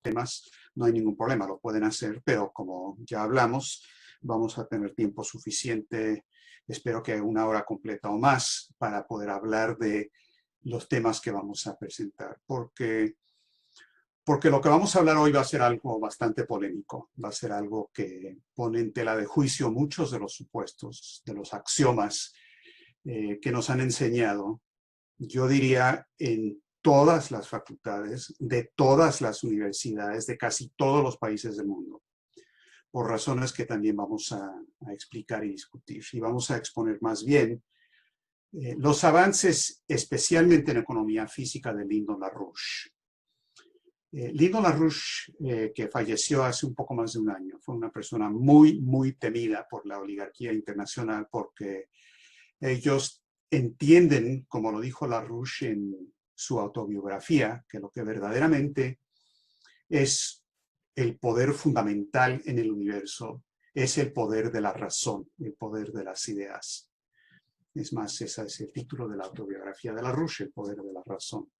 temas, no hay ningún problema, lo pueden hacer, pero como ya hablamos, vamos a tener tiempo suficiente, espero que 1 hora completa o más, para poder hablar de los temas que vamos a presentar, porque lo que vamos a hablar hoy va a ser algo bastante polémico, va a ser algo que pone en tela de juicio muchos de los supuestos, de los axiomas que nos han enseñado, yo diría, en todas las facultades, de todas las universidades, de casi todos los países del mundo, por razones que también vamos a explicar y discutir. Y vamos a exponer más bien los avances, especialmente en economía física, de Lyndon LaRouche. Lyndon LaRouche, que falleció hace un poco más de 1 año, fue una persona muy, muy temida por la oligarquía internacional porque ellos entienden, como lo dijo LaRouche en su autobiografía, que lo que verdaderamente es el poder fundamental en el universo es el poder de la razón, el poder de las ideas. Es más, ese es el título de la autobiografía de LaRouche, el poder de la razón.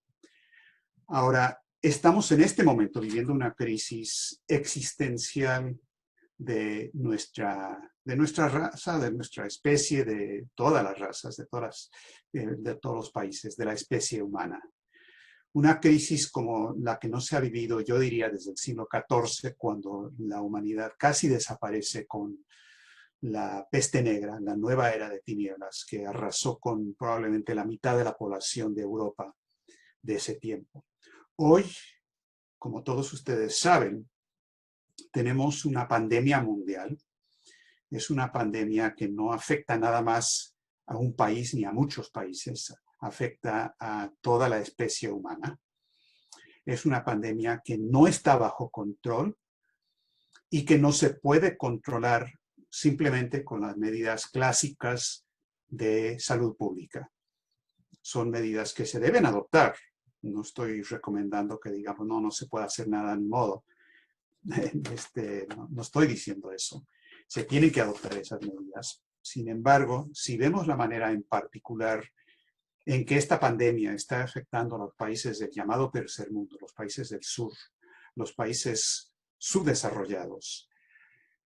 Ahora, estamos en este momento viviendo una crisis existencial de nuestra raza, de nuestra especie, de todas las razas, de todos los países, de la especie humana. Una crisis como la que no se ha vivido, yo diría, desde el siglo XIV, cuando la humanidad casi desaparece con la peste negra, la nueva era de tinieblas, que arrasó con probablemente la mitad de la población de Europa de ese tiempo. Hoy, como todos ustedes saben, tenemos una pandemia mundial. Es una pandemia que no afecta nada más a un país ni a muchos países, afecta a toda la especie humana. Es una pandemia que no está bajo control y que no se puede controlar simplemente con las medidas clásicas de salud pública. Son medidas que se deben adoptar. No estoy recomendando que digamos, no se puede hacer nada ni modo. No estoy diciendo eso. Se tienen que adoptar esas medidas. Sin embargo, si vemos la manera en particular en que esta pandemia está afectando a los países del llamado tercer mundo, los países del sur, los países subdesarrollados,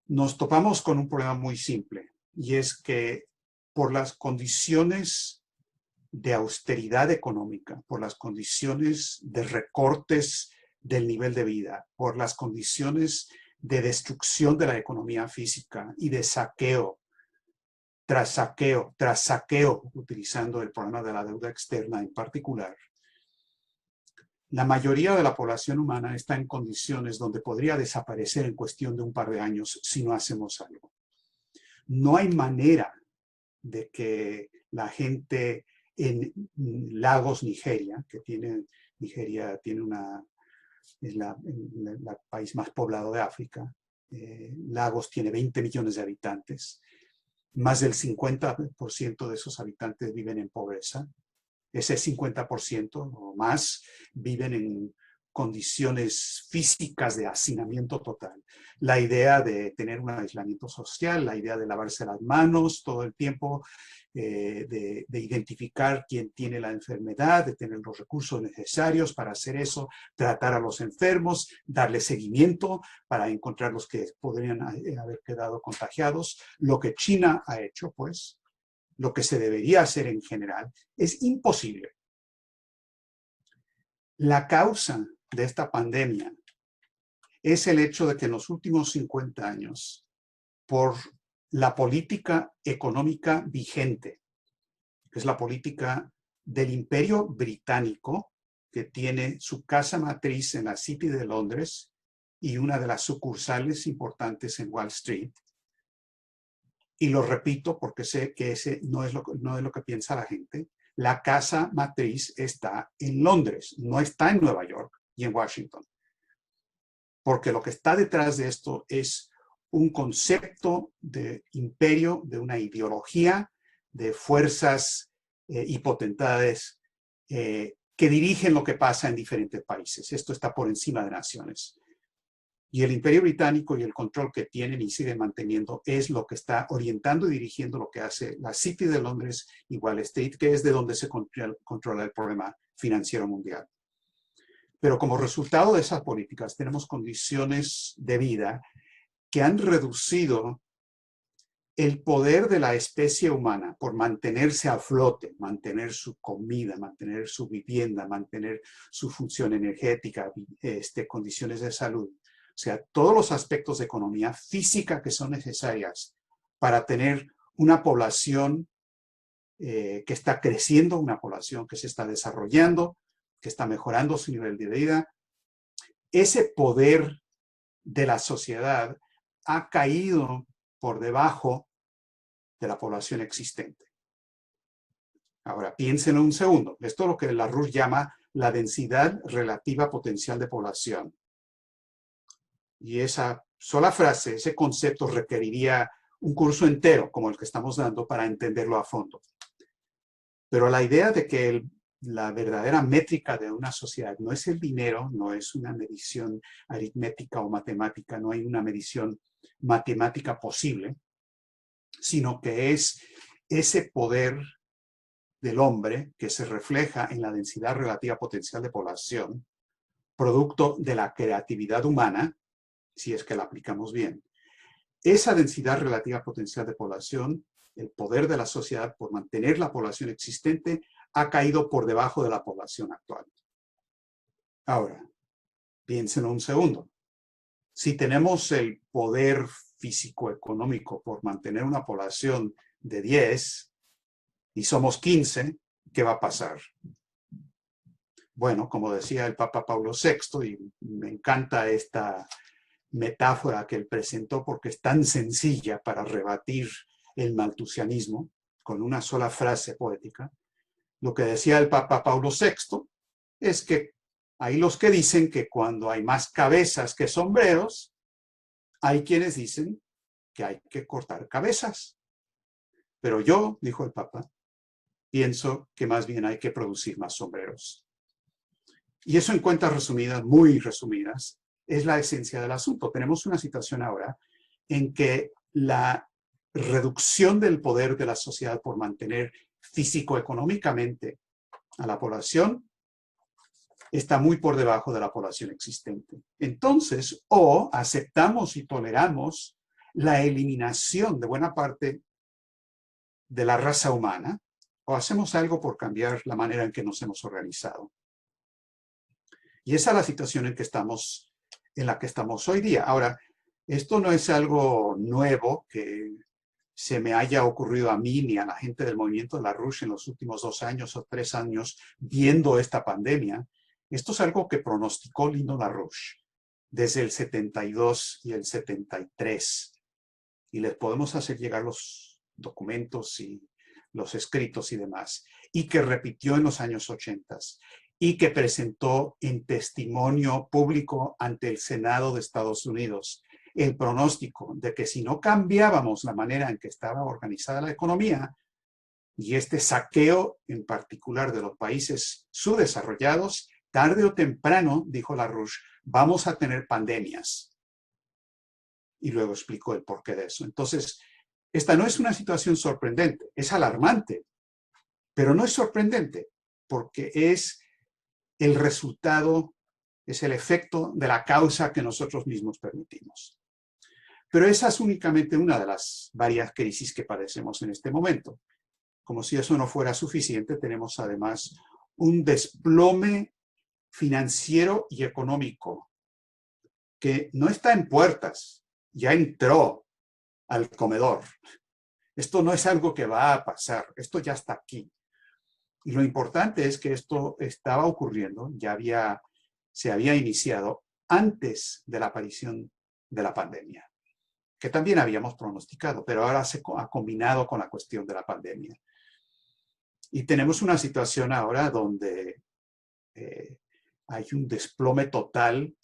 nos topamos con un problema muy simple, y es que por las condiciones de austeridad económica, por las condiciones de recortes del nivel de vida, por las condiciones de destrucción de la economía física y de saqueo tras saqueo tras saqueo, utilizando el problema de la deuda externa en particular, la mayoría de la población humana está en condiciones donde podría desaparecer en cuestión de un par de años si no hacemos algo. No hay manera de que la gente en Lagos, Nigeria, Nigeria tiene es el país más poblado de África. Lagos tiene 20 millones de habitantes. Más del 50% de esos habitantes viven en pobreza. Ese 50% o más viven en condiciones físicas de hacinamiento total. La idea de tener un aislamiento social, la idea de lavarse las manos todo el tiempo, de identificar quién tiene la enfermedad, de tener los recursos necesarios para hacer eso, tratar a los enfermos, darle seguimiento para encontrar los que podrían haber quedado contagiados. Lo que China ha hecho, pues, lo que se debería hacer en general, es imposible. La causa de esta pandemia es el hecho de que en los últimos 50 años, por la política económica vigente, que es la política del Imperio Británico, que tiene su casa matriz en la City de Londres y una de las sucursales importantes en Wall Street. Y lo repito porque sé que ese no es lo que piensa la gente. La casa matriz está en Londres, no está en Nueva York y en Washington. Porque lo que está detrás de esto es un concepto de imperio, de una ideología, de fuerzas y potestades que dirigen lo que pasa en diferentes países. Esto está por encima de naciones. Y el Imperio Británico y el control que tienen y siguen manteniendo es lo que está orientando y dirigiendo lo que hace la City de Londres y Wall Street, que es de donde se controla el problema financiero mundial. Pero como resultado de esas políticas tenemos condiciones de vida que han reducido el poder de la especie humana por mantenerse a flote, mantener su comida, mantener su vivienda, mantener su función energética, condiciones de salud. O sea, todos los aspectos de economía física que son necesarias para tener una población que está creciendo, una población que se está desarrollando, que está mejorando su nivel de vida. Ese poder de la sociedad ha caído por debajo de la población existente. Ahora, piénsenlo un segundo. Esto es lo que LaRouche llama la densidad relativa potencial de población. Y esa sola frase, ese concepto requeriría un curso entero, como el que estamos dando, para entenderlo a fondo. Pero la idea de que la verdadera métrica de una sociedad no es el dinero, no es una medición aritmética o matemática, no hay una medición matemática posible, sino que es ese poder del hombre que se refleja en la densidad relativa potencial de población, producto de la creatividad humana, si es que la aplicamos bien. Esa densidad relativa potencial de población, el poder de la sociedad por mantener la población existente, ha caído por debajo de la población actual. Ahora, piénsenlo un segundo. Si tenemos el poder físico-económico por mantener una población de 10 y somos 15, ¿qué va a pasar? Bueno, como decía el Papa Pablo VI, y me encanta esta metáfora que él presentó porque es tan sencilla para rebatir el maltusianismo, con una sola frase poética. Lo que decía el Papa Pablo VI es que hay los que dicen que cuando hay más cabezas que sombreros, hay quienes dicen que hay que cortar cabezas. Pero yo, dijo el Papa, pienso que más bien hay que producir más sombreros. Y eso en cuentas resumidas, muy resumidas, es la esencia del asunto. Tenemos una situación ahora en que la reducción del poder de la sociedad por mantener físico-económicamente a la población está muy por debajo de la población existente. Entonces, o aceptamos y toleramos la eliminación de buena parte de la raza humana, o hacemos algo por cambiar la manera en que nos hemos organizado. Y esa es la situación en la que estamos hoy día. Ahora, esto no es algo nuevo que se me haya ocurrido a mí ni a la gente del movimiento de LaRouche en los últimos 2 años o 3 años viendo esta pandemia. Esto es algo que pronosticó Lino LaRouche desde el 72 y el 73. Y les podemos hacer llegar los documentos y los escritos y demás. Y que repitió en los años 80 y que presentó en testimonio público ante el Senado de Estados Unidos el pronóstico de que si no cambiábamos la manera en que estaba organizada la economía y este saqueo en particular de los países subdesarrollados, tarde o temprano, dijo LaRouche, vamos a tener pandemias. Y luego explicó el porqué de eso. Entonces, esta no es una situación sorprendente, es alarmante, pero no es sorprendente porque es el resultado, es el efecto de la causa que nosotros mismos permitimos. Pero esa es únicamente una de las varias crisis que padecemos en este momento. Como si eso no fuera suficiente, tenemos además un desplome financiero y económico que no está en puertas, ya entró al comedor. Esto no es algo que va a pasar, esto ya está aquí. Y lo importante es que esto estaba ocurriendo, se había iniciado antes de la aparición de la pandemia, que también habíamos pronosticado, pero ahora se ha combinado con la cuestión de la pandemia. Y tenemos una situación ahora donde hay un desplome total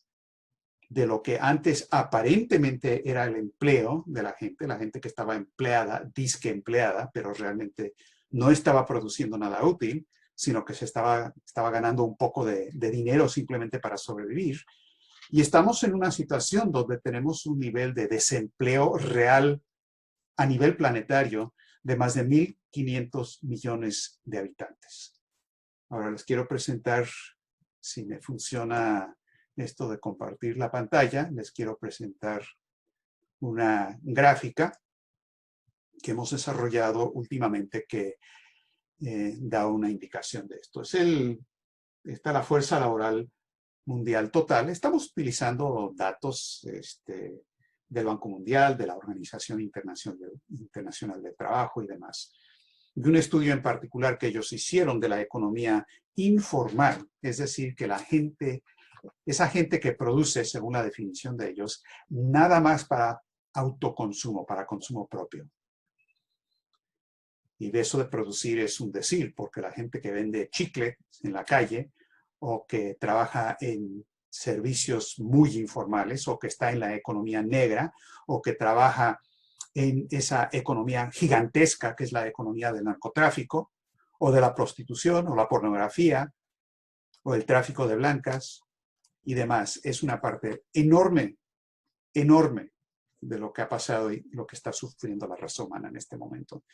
de lo que antes aparentemente era el empleo de la gente que estaba empleada, disque empleada, pero realmente no estaba produciendo nada útil, sino que se estaba ganando un poco de dinero simplemente para sobrevivir. Y estamos en una situación donde tenemos un nivel de desempleo real a nivel planetario de más de 1.500 millones de habitantes. Ahora les quiero presentar si me funciona esto de compartir la pantalla, les quiero presentar una gráfica que hemos desarrollado últimamente que da una indicación de esto. Está la fuerza laboral mundial total. Estamos utilizando datos del Banco Mundial, de la Organización Internacional del Trabajo y demás. De un estudio en particular que ellos hicieron de la economía informal, es decir, que esa gente que produce, según la definición de ellos, nada más para autoconsumo, para consumo propio. Y de eso de producir es un decir, porque la gente que vende chicle en la calle o que trabaja en servicios muy informales o que está en la economía negra o que trabaja en esa economía gigantesca que es la economía del narcotráfico o de la prostitución o la pornografía o el tráfico de blancas y demás. Es una parte enorme, enorme de lo que ha pasado y lo que está sufriendo la raza humana en este momento.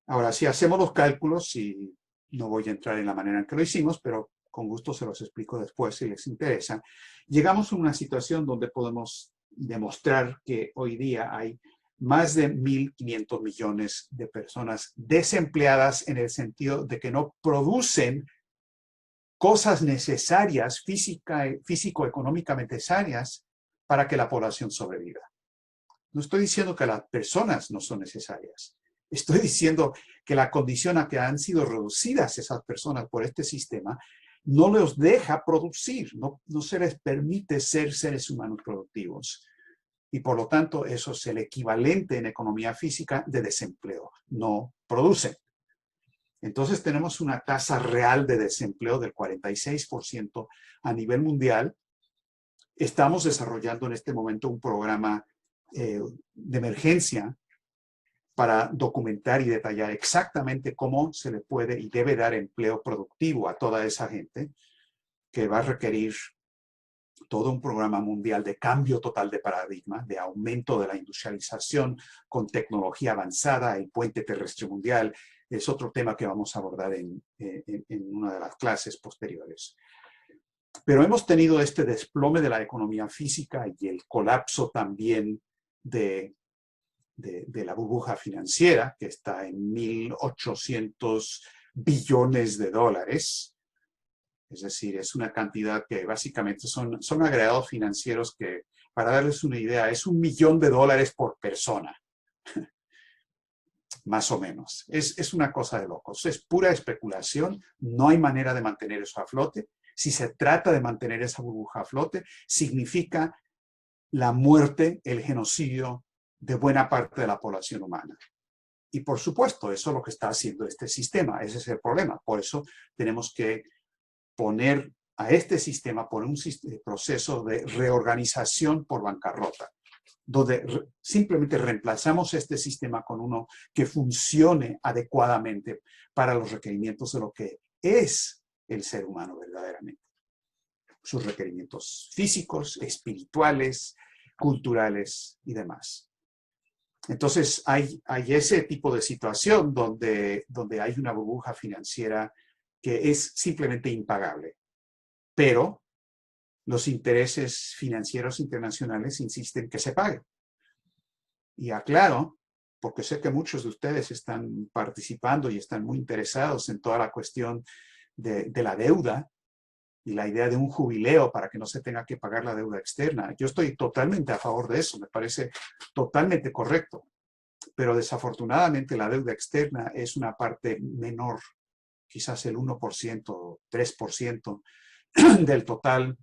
Ahora, si hacemos los cálculos, y no voy a entrar en la manera en que lo hicimos, pero con gusto se los explico después si les interesa, llegamos a una situación donde podemos demostrar que hoy día hay más de 1.500 millones de personas desempleadas en el sentido de que no producen cosas necesarias, físico-económicamente necesarias, para que la población sobreviva. No estoy diciendo que las personas no son necesarias. Estoy diciendo que la condición a que han sido reducidas esas personas por este sistema no les deja producir, no se les permite ser seres humanos productivos. Y por lo tanto, eso es el equivalente en economía física de desempleo. No producen. Entonces tenemos una tasa real de desempleo del 46% a nivel mundial. Estamos desarrollando en este momento un programa de emergencia para documentar y detallar exactamente cómo se le puede y debe dar empleo productivo a toda esa gente, que va a requerir todo un programa mundial de cambio total de paradigma, de aumento de la industrialización con tecnología avanzada, el puente terrestre mundial. Es otro tema que vamos a abordar en una de las clases posteriores. Pero hemos tenido este desplome de la economía física y el colapso también de la burbuja financiera, que está en 1.800 billones de dólares. Es decir, es una cantidad que básicamente son agregados financieros que, para darles una idea, es $1 millón por persona. Más o menos. Es una cosa de locos. Es pura especulación. No hay manera de mantener eso a flote. Si se trata de mantener esa burbuja a flote, significa la muerte, el genocidio de buena parte de la población humana. Y por supuesto, eso es lo que está haciendo este sistema. Ese es el problema. Por eso tenemos que poner a este sistema por un proceso de reorganización por bancarrota, donde simplemente reemplazamos este sistema con uno que funcione adecuadamente para los requerimientos de lo que es el ser humano verdaderamente. Sus requerimientos físicos, espirituales, culturales y demás. Entonces hay ese tipo de situación donde hay una burbuja financiera que es simplemente impagable. Pero los intereses financieros internacionales insisten que se pague. Y aclaro, porque sé que muchos de ustedes están participando y están muy interesados en toda la cuestión de la deuda y la idea de un jubileo para que no se tenga que pagar la deuda externa. Yo estoy totalmente a favor de eso, me parece totalmente correcto. Pero desafortunadamente la deuda externa es una parte menor, quizás el 1%, 3% del total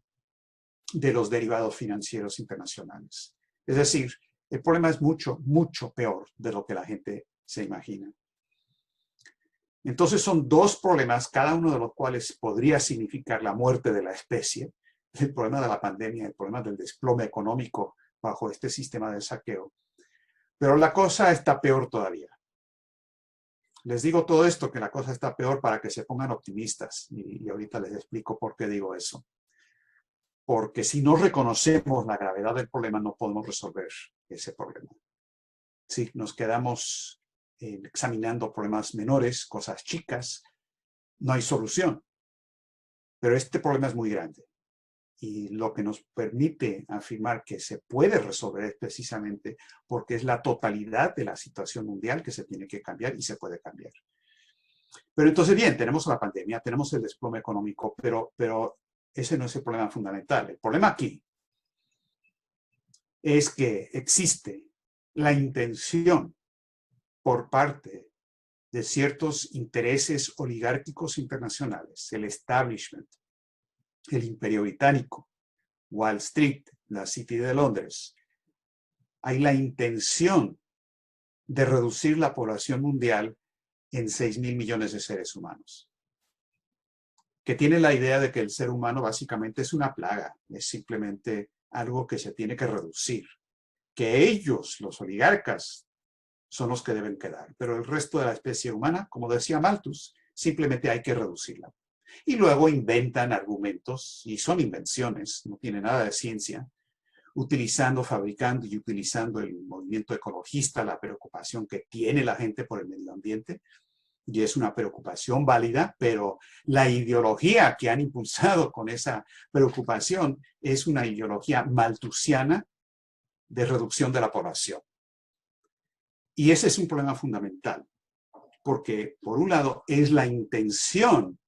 de los derivados financieros internacionales. Es decir, el problema es mucho, mucho peor de lo que la gente se imagina. Entonces son dos problemas, cada uno de los cuales podría significar la muerte de la especie, el problema de la pandemia, el problema del desplome económico bajo este sistema de saqueo. Pero la cosa está peor todavía. Les digo todo esto, que la cosa está peor para que se pongan optimistas. Y ahorita les explico por qué digo eso. Porque si no reconocemos la gravedad del problema, no podemos resolver ese problema. Si nos quedamos examinando problemas menores, cosas chicas, no hay solución. Pero este problema es muy grande. Y lo que nos permite afirmar que se puede resolver es precisamente porque es la totalidad de la situación mundial que se tiene que cambiar y se puede cambiar. Pero entonces, bien, tenemos la pandemia, tenemos el desplome económico, pero ese no es el problema fundamental. El problema aquí es que existe la intención por parte de ciertos intereses oligárquicos internacionales, el establishment, el Imperio Británico, Wall Street, la City de Londres. Hay la intención de reducir la población mundial en 6.000 millones de seres humanos, que tiene la idea de que el ser humano básicamente es una plaga, es simplemente algo que se tiene que reducir, que ellos, los oligarcas, son los que deben quedar, pero el resto de la especie humana, como decía Malthus, simplemente hay que reducirla. Y luego inventan argumentos, y son invenciones, no tiene nada de ciencia, utilizando, fabricando y utilizando el movimiento ecologista, la preocupación que tiene la gente por el medio ambiente, y es una preocupación válida, pero la ideología que han impulsado con esa preocupación es una ideología malthusiana de reducción de la población. Y ese es un problema fundamental, porque por un lado es la intención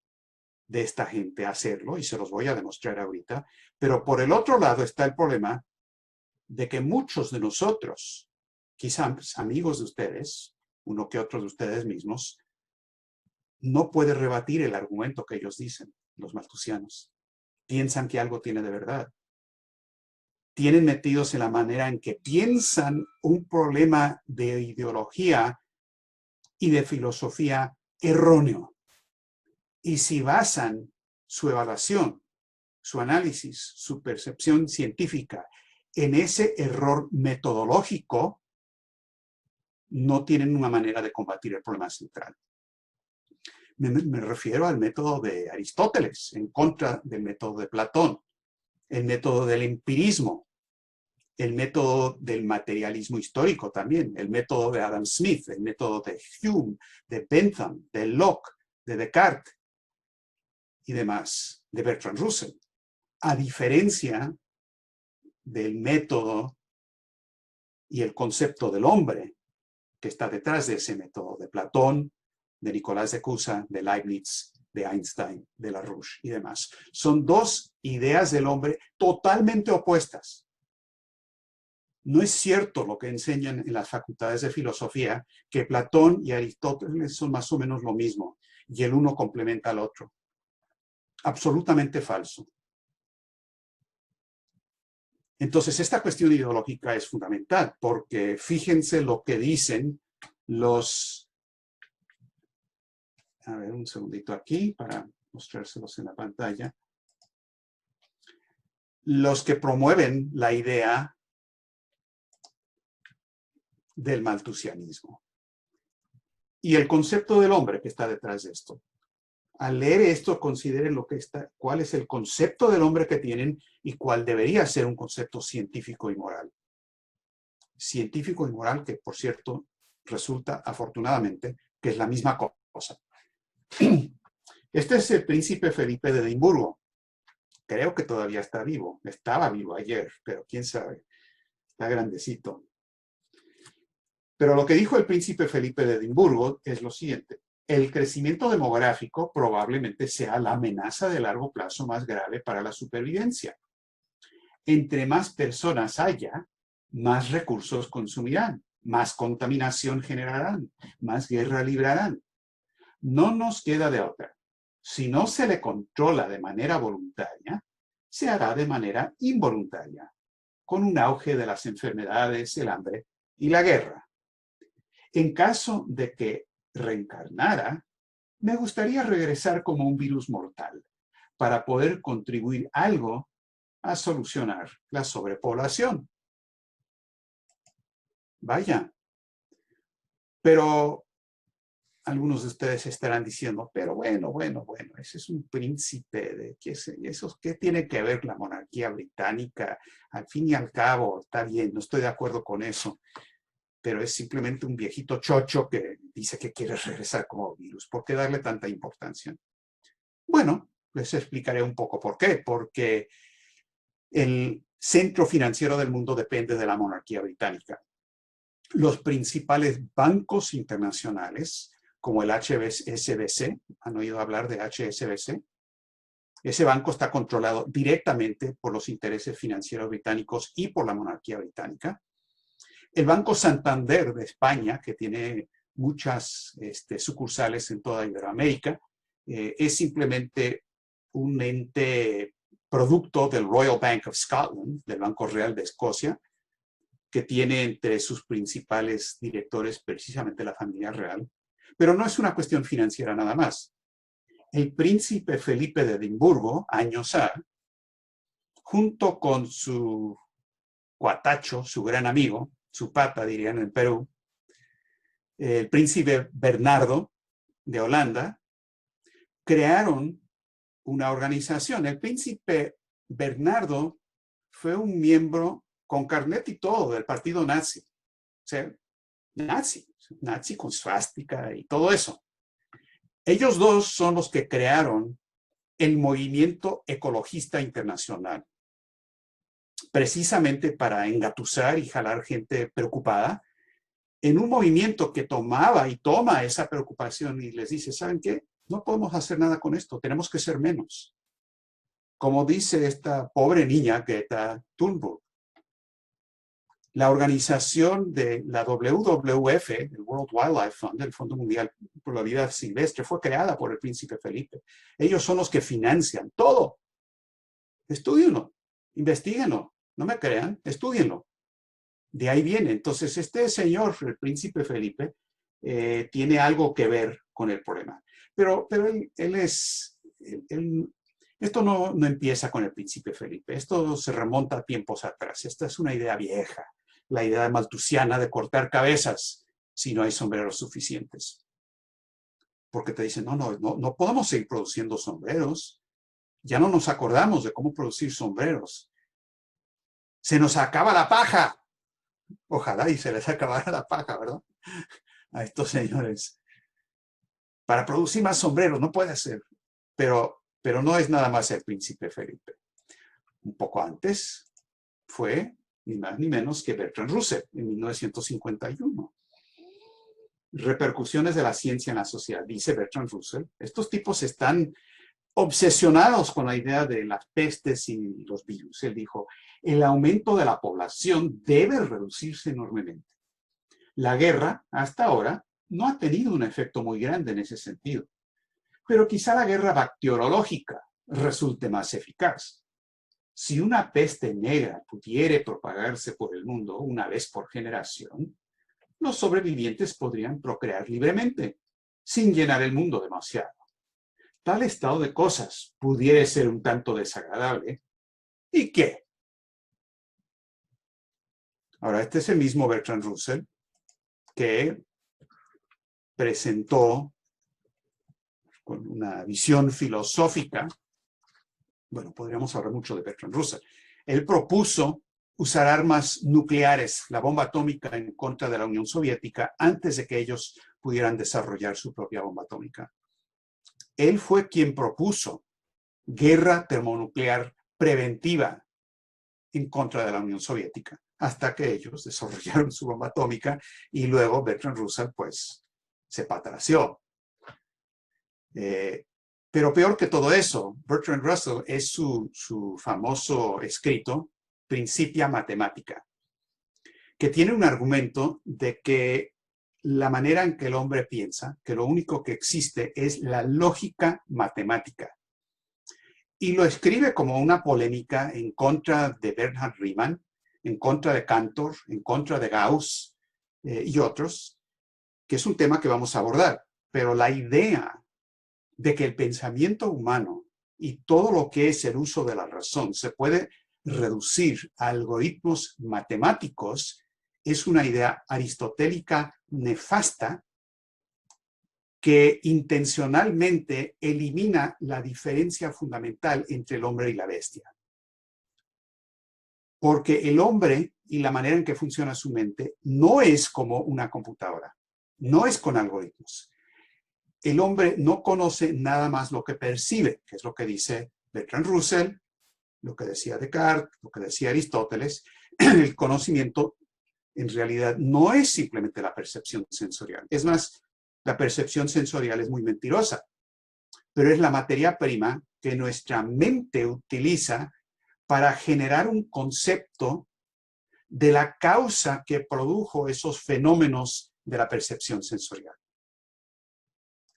de esta gente hacerlo, y se los voy a demostrar ahorita, pero por el otro lado está el problema de que muchos de nosotros, quizás amigos de ustedes, uno que otro de ustedes mismos, no puede rebatir el argumento que ellos dicen, los malthusianos. Piensan que algo tiene de verdad. Tienen metidos en la manera en que piensan un problema de ideología y de filosofía erróneo. Y si basan su evaluación, su análisis, su percepción científica en ese error metodológico, no tienen una manera de combatir el problema central. Me refiero al método de Aristóteles en contra del método de Platón, el método del empirismo, el método del materialismo histórico también, el método de Adam Smith, el método de Hume, de Bentham, de Locke, de Descartes y demás, de Bertrand Russell. A diferencia del método y el concepto del hombre que está detrás de ese método, de Platón, de Nicolás de Cusa, de Leibniz, de Einstein, de Larouche y demás. Son dos ideas del hombre totalmente opuestas. No es cierto lo que enseñan en las facultades de filosofía, que Platón y Aristóteles son más o menos lo mismo, y el uno complementa al otro. Absolutamente falso. Entonces, esta cuestión ideológica es fundamental, porque fíjense lo que dicen los... A ver, un segundito aquí para mostrárselos en la pantalla. Los que promueven la idea del malthusianismo y el concepto del hombre que está detrás de esto. Al leer esto, consideren lo que está, cuál es el concepto del hombre que tienen y cuál debería ser un concepto científico y moral. Científico y moral que, por cierto, resulta, afortunadamente, que es la misma cosa. Este es el príncipe Felipe de Edimburgo. Creo que todavía está vivo. Estaba vivo ayer, pero quién sabe. Está grandecito. Pero lo que dijo el príncipe Felipe de Edimburgo es lo siguiente. El crecimiento demográfico probablemente sea la amenaza de largo plazo más grave para la supervivencia. Entre más personas haya, más recursos consumirán, más contaminación generarán, más guerra librarán. No nos queda de otra. Si no se le controla de manera voluntaria, se hará de manera involuntaria, con un auge de las enfermedades, el hambre y la guerra. En caso de que reencarnara, me gustaría regresar como un virus mortal para poder contribuir algo a solucionar la sobrepoblación. Vaya, pero algunos de ustedes estarán diciendo, pero bueno, ese es un príncipe de ¿qué tiene que ver la monarquía británica? Al fin y al cabo, está bien, no estoy de acuerdo con eso, pero es simplemente un viejito chocho que dice que quiere regresar como virus. ¿Por qué darle tanta importancia? Bueno, Les explicaré un poco por qué. Porque el centro financiero del mundo depende de la monarquía británica. Los principales bancos internacionales, como el HSBC, ¿han oído hablar de HSBC? Ese banco está controlado directamente por los intereses financieros británicos y por la monarquía británica. El Banco Santander de España, que tiene muchas sucursales en toda Iberoamérica, es simplemente un ente producto del Royal Bank of Scotland, del Banco Real de Escocia, que tiene entre sus principales directores precisamente la familia real. Pero no es una cuestión financiera nada más. El príncipe Felipe de Edimburgo, años A, junto con su cuatacho, su gran amigo, su pata, dirían en Perú, el príncipe Bernardo de Holanda, crearon una organización. El príncipe Bernardo fue un miembro con carnet y todo del partido nazi. O sea, nazi con suástica y todo eso. Ellos dos son los que crearon el movimiento ecologista internacional, precisamente para engatusar y jalar gente preocupada en un movimiento que tomaba y toma esa preocupación y les dice, ¿saben qué? No podemos hacer nada con esto, tenemos que ser menos. Como dice esta pobre niña Greta Thunberg, la organización de la WWF, el World Wildlife Fund, el Fondo Mundial por la Vida Silvestre, fue creada por el príncipe Felipe. Ellos son los que financian todo. Estúdienlo, investíguenlo, no me crean, estúdienlo. De ahí viene. Entonces, este señor, el príncipe Felipe, tiene algo que ver con el problema. Pero esto no empieza con el príncipe Felipe. Esto se remonta a tiempos atrás. Esta es una idea vieja, la idea malthusiana de cortar cabezas si no hay sombreros suficientes. Porque te dicen, no podemos seguir produciendo sombreros. Ya no nos acordamos de cómo producir sombreros. Se nos acaba la paja. Ojalá y se les acabara la paja, ¿verdad? A estos señores. Para producir más sombreros, no puede ser. Pero no es nada más el príncipe Felipe. Un poco antes fue ni más ni menos que Bertrand Russell, en 1951. Repercusiones de la ciencia en la sociedad, dice Bertrand Russell. Estos tipos están obsesionados con la idea de las pestes y los virus. Él dijo, el aumento de la población debe reducirse enormemente. La guerra, hasta ahora, no ha tenido un efecto muy grande en ese sentido. Pero quizá la guerra bacteriológica resulte más eficaz. Si una peste negra pudiera propagarse por el mundo una vez por generación, los sobrevivientes podrían procrear libremente, sin llenar el mundo demasiado. Tal estado de cosas pudiera ser un tanto desagradable. ¿Y qué? Ahora, este es el mismo Bertrand Russell que presentó con una visión filosófica, bueno, podríamos hablar mucho de Bertrand Russell. Él propuso usar armas nucleares, la bomba atómica en contra de la Unión Soviética, antes de que ellos pudieran desarrollar su propia bomba atómica. Él fue quien propuso guerra termonuclear preventiva en contra de la Unión Soviética, hasta que ellos desarrollaron su bomba atómica y luego Bertrand Russell, pues, se patració. Pero peor que todo eso, Bertrand Russell es su famoso escrito Principia Mathematica, que tiene un argumento de que la manera en que el hombre piensa, que lo único que existe es la lógica matemática. Y lo escribe como una polémica en contra de Bernhard Riemann, en contra de Cantor, en contra de Gauss y otros, que es un tema que vamos a abordar. Pero la idea de que el pensamiento humano y todo lo que es el uso de la razón se puede reducir a algoritmos matemáticos es una idea aristotélica nefasta que intencionalmente elimina la diferencia fundamental entre el hombre y la bestia. Porque el hombre y la manera en que funciona su mente no es como una computadora, no es con algoritmos. el hombre no conoce nada más lo que percibe, que es lo que dice Bertrand Russell, lo que decía Descartes, lo que decía Aristóteles. El conocimiento en realidad no es simplemente la percepción sensorial. Es más, la percepción sensorial es muy mentirosa, pero es la materia prima que nuestra mente utiliza para generar un concepto de la causa que produjo esos fenómenos de la percepción sensorial.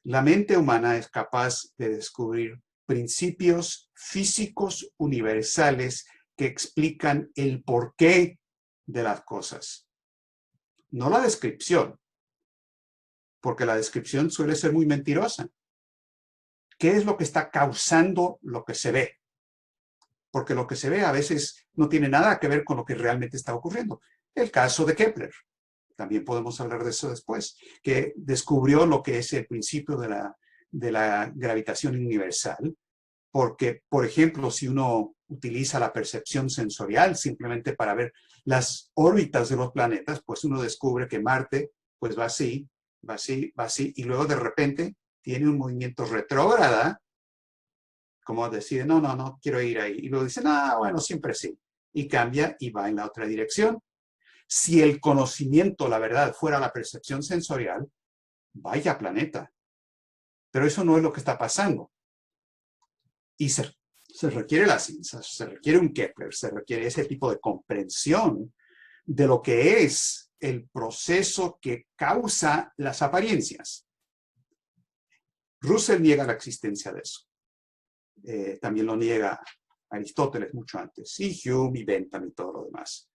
La mente humana es capaz de descubrir principios físicos universales que explican el porqué de las cosas. No la descripción, porque la descripción suele ser muy mentirosa. ¿Qué es lo que está causando lo que se ve? Porque lo que se ve a veces no tiene nada que ver con lo que realmente está ocurriendo. El caso de Kepler, también podemos hablar de eso después, que descubrió lo que es el principio de la gravitación universal, porque, por ejemplo, si uno utiliza la percepción sensorial simplemente para ver las órbitas de los planetas, pues uno descubre que Marte pues va así, va así, va así, y luego de repente tiene un movimiento retrógrada, como decide, no, no, no quiero ir ahí. Y luego dice, no, bueno, siempre sí. Y cambia y va en la otra dirección. Si el conocimiento, la verdad, fuera la percepción sensorial, vaya planeta. Pero eso no es lo que está pasando. Y se requiere la ciencia, se requiere un Kepler, se requiere ese tipo de comprensión de lo que es el proceso que causa las apariencias. Russell niega la existencia de eso. También lo niega Aristóteles mucho antes, y Hume y Bentham y todo lo demás,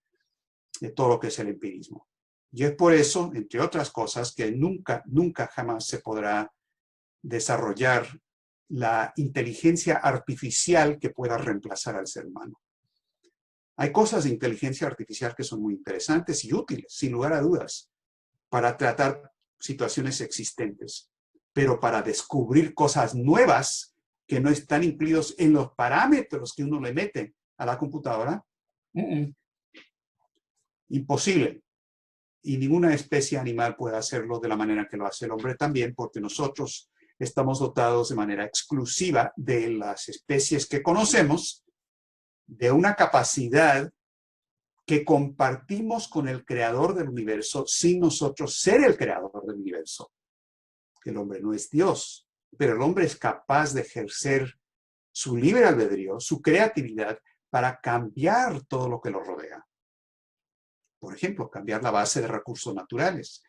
de todo lo que es el empirismo. Y es por eso, entre otras cosas, que nunca, nunca jamás se podrá desarrollar la inteligencia artificial que pueda reemplazar al ser humano. Hay cosas de inteligencia artificial que son muy interesantes y útiles, sin lugar a dudas, para tratar situaciones existentes, pero para descubrir cosas nuevas que no están incluidos en los parámetros que uno le mete a la computadora, imposible. Y ninguna especie animal puede hacerlo de la manera que lo hace el hombre también, porque nosotros estamos dotados de manera exclusiva de las especies que conocemos, de una capacidad que compartimos con el creador del universo sin nosotros ser el creador del universo. El hombre no es Dios, pero el hombre es capaz de ejercer su libre albedrío, su creatividad, para cambiar todo lo que lo rodea. Por ejemplo, cambiar la base de recursos naturales.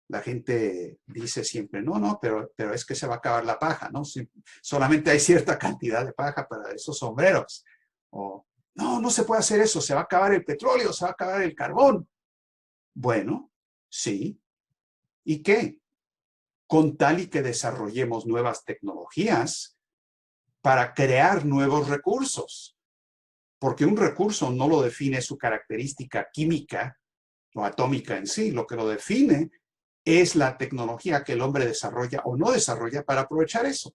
La gente dice siempre, no, no, pero es que se va a acabar la paja, ¿no? Solamente hay cierta cantidad de paja para esos sombreros. O, no, no se puede hacer eso, se va a acabar el petróleo, se va a acabar el carbón. Bueno, sí. ¿Y qué? Con tal y que desarrollemos nuevas tecnologías para crear nuevos recursos. Porque un recurso no lo define su característica química o atómica en sí, lo que lo define es la tecnología que el hombre desarrolla o no desarrolla para aprovechar eso.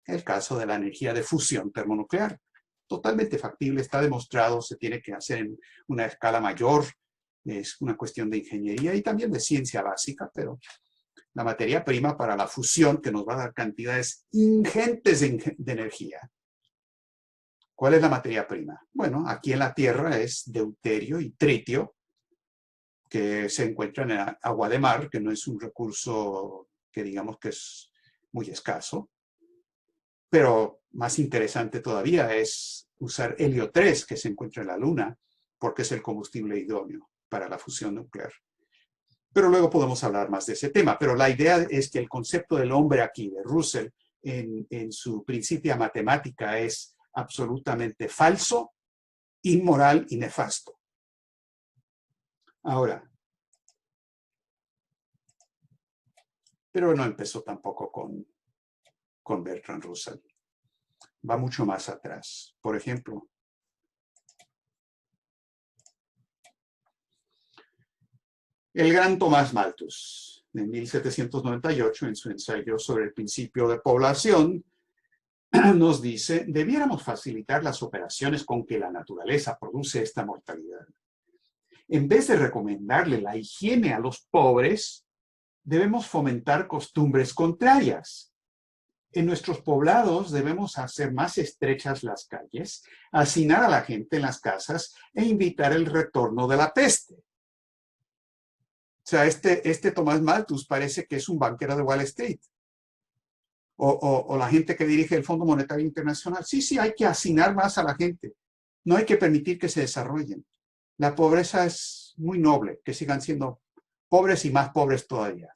El caso de la energía de fusión termonuclear. Totalmente factible, está demostrado, se tiene que hacer en una escala mayor, es una cuestión de ingeniería y también de ciencia básica, pero la materia prima para la fusión que nos va a dar cantidades ingentes de energía. ¿Cuál es la materia prima? Bueno, aquí en la Tierra es deuterio y tritio, que se encuentran en agua de mar, que no es un recurso que digamos que es muy escaso. Pero más interesante todavía es usar helio 3, que se encuentra en la Luna, porque es el combustible idóneo para la fusión nuclear. Pero luego podemos hablar más de ese tema. Pero la idea es que el concepto del hombre aquí, de Russell, en su Principia Matemática, es absolutamente falso, inmoral y nefasto. Ahora, pero no empezó tampoco con Bertrand Russell. Va mucho más atrás. Por ejemplo, el gran Tomás Malthus, en 1798, en su ensayo sobre el principio de población, nos dice, debiéramos facilitar las operaciones con que la naturaleza produce esta mortalidad. En vez de recomendarle la higiene a los pobres, debemos fomentar costumbres contrarias. En nuestros poblados debemos hacer más estrechas las calles, hacinar a la gente en las casas e invitar el retorno de la peste. O sea, este Tomás Malthus parece que es un banquero de Wall Street. O la gente que dirige el Fondo Monetario Internacional. Sí, hay que hacinar más a la gente. No hay que permitir que se desarrollen. La pobreza es muy noble, que sigan siendo pobres y más pobres todavía.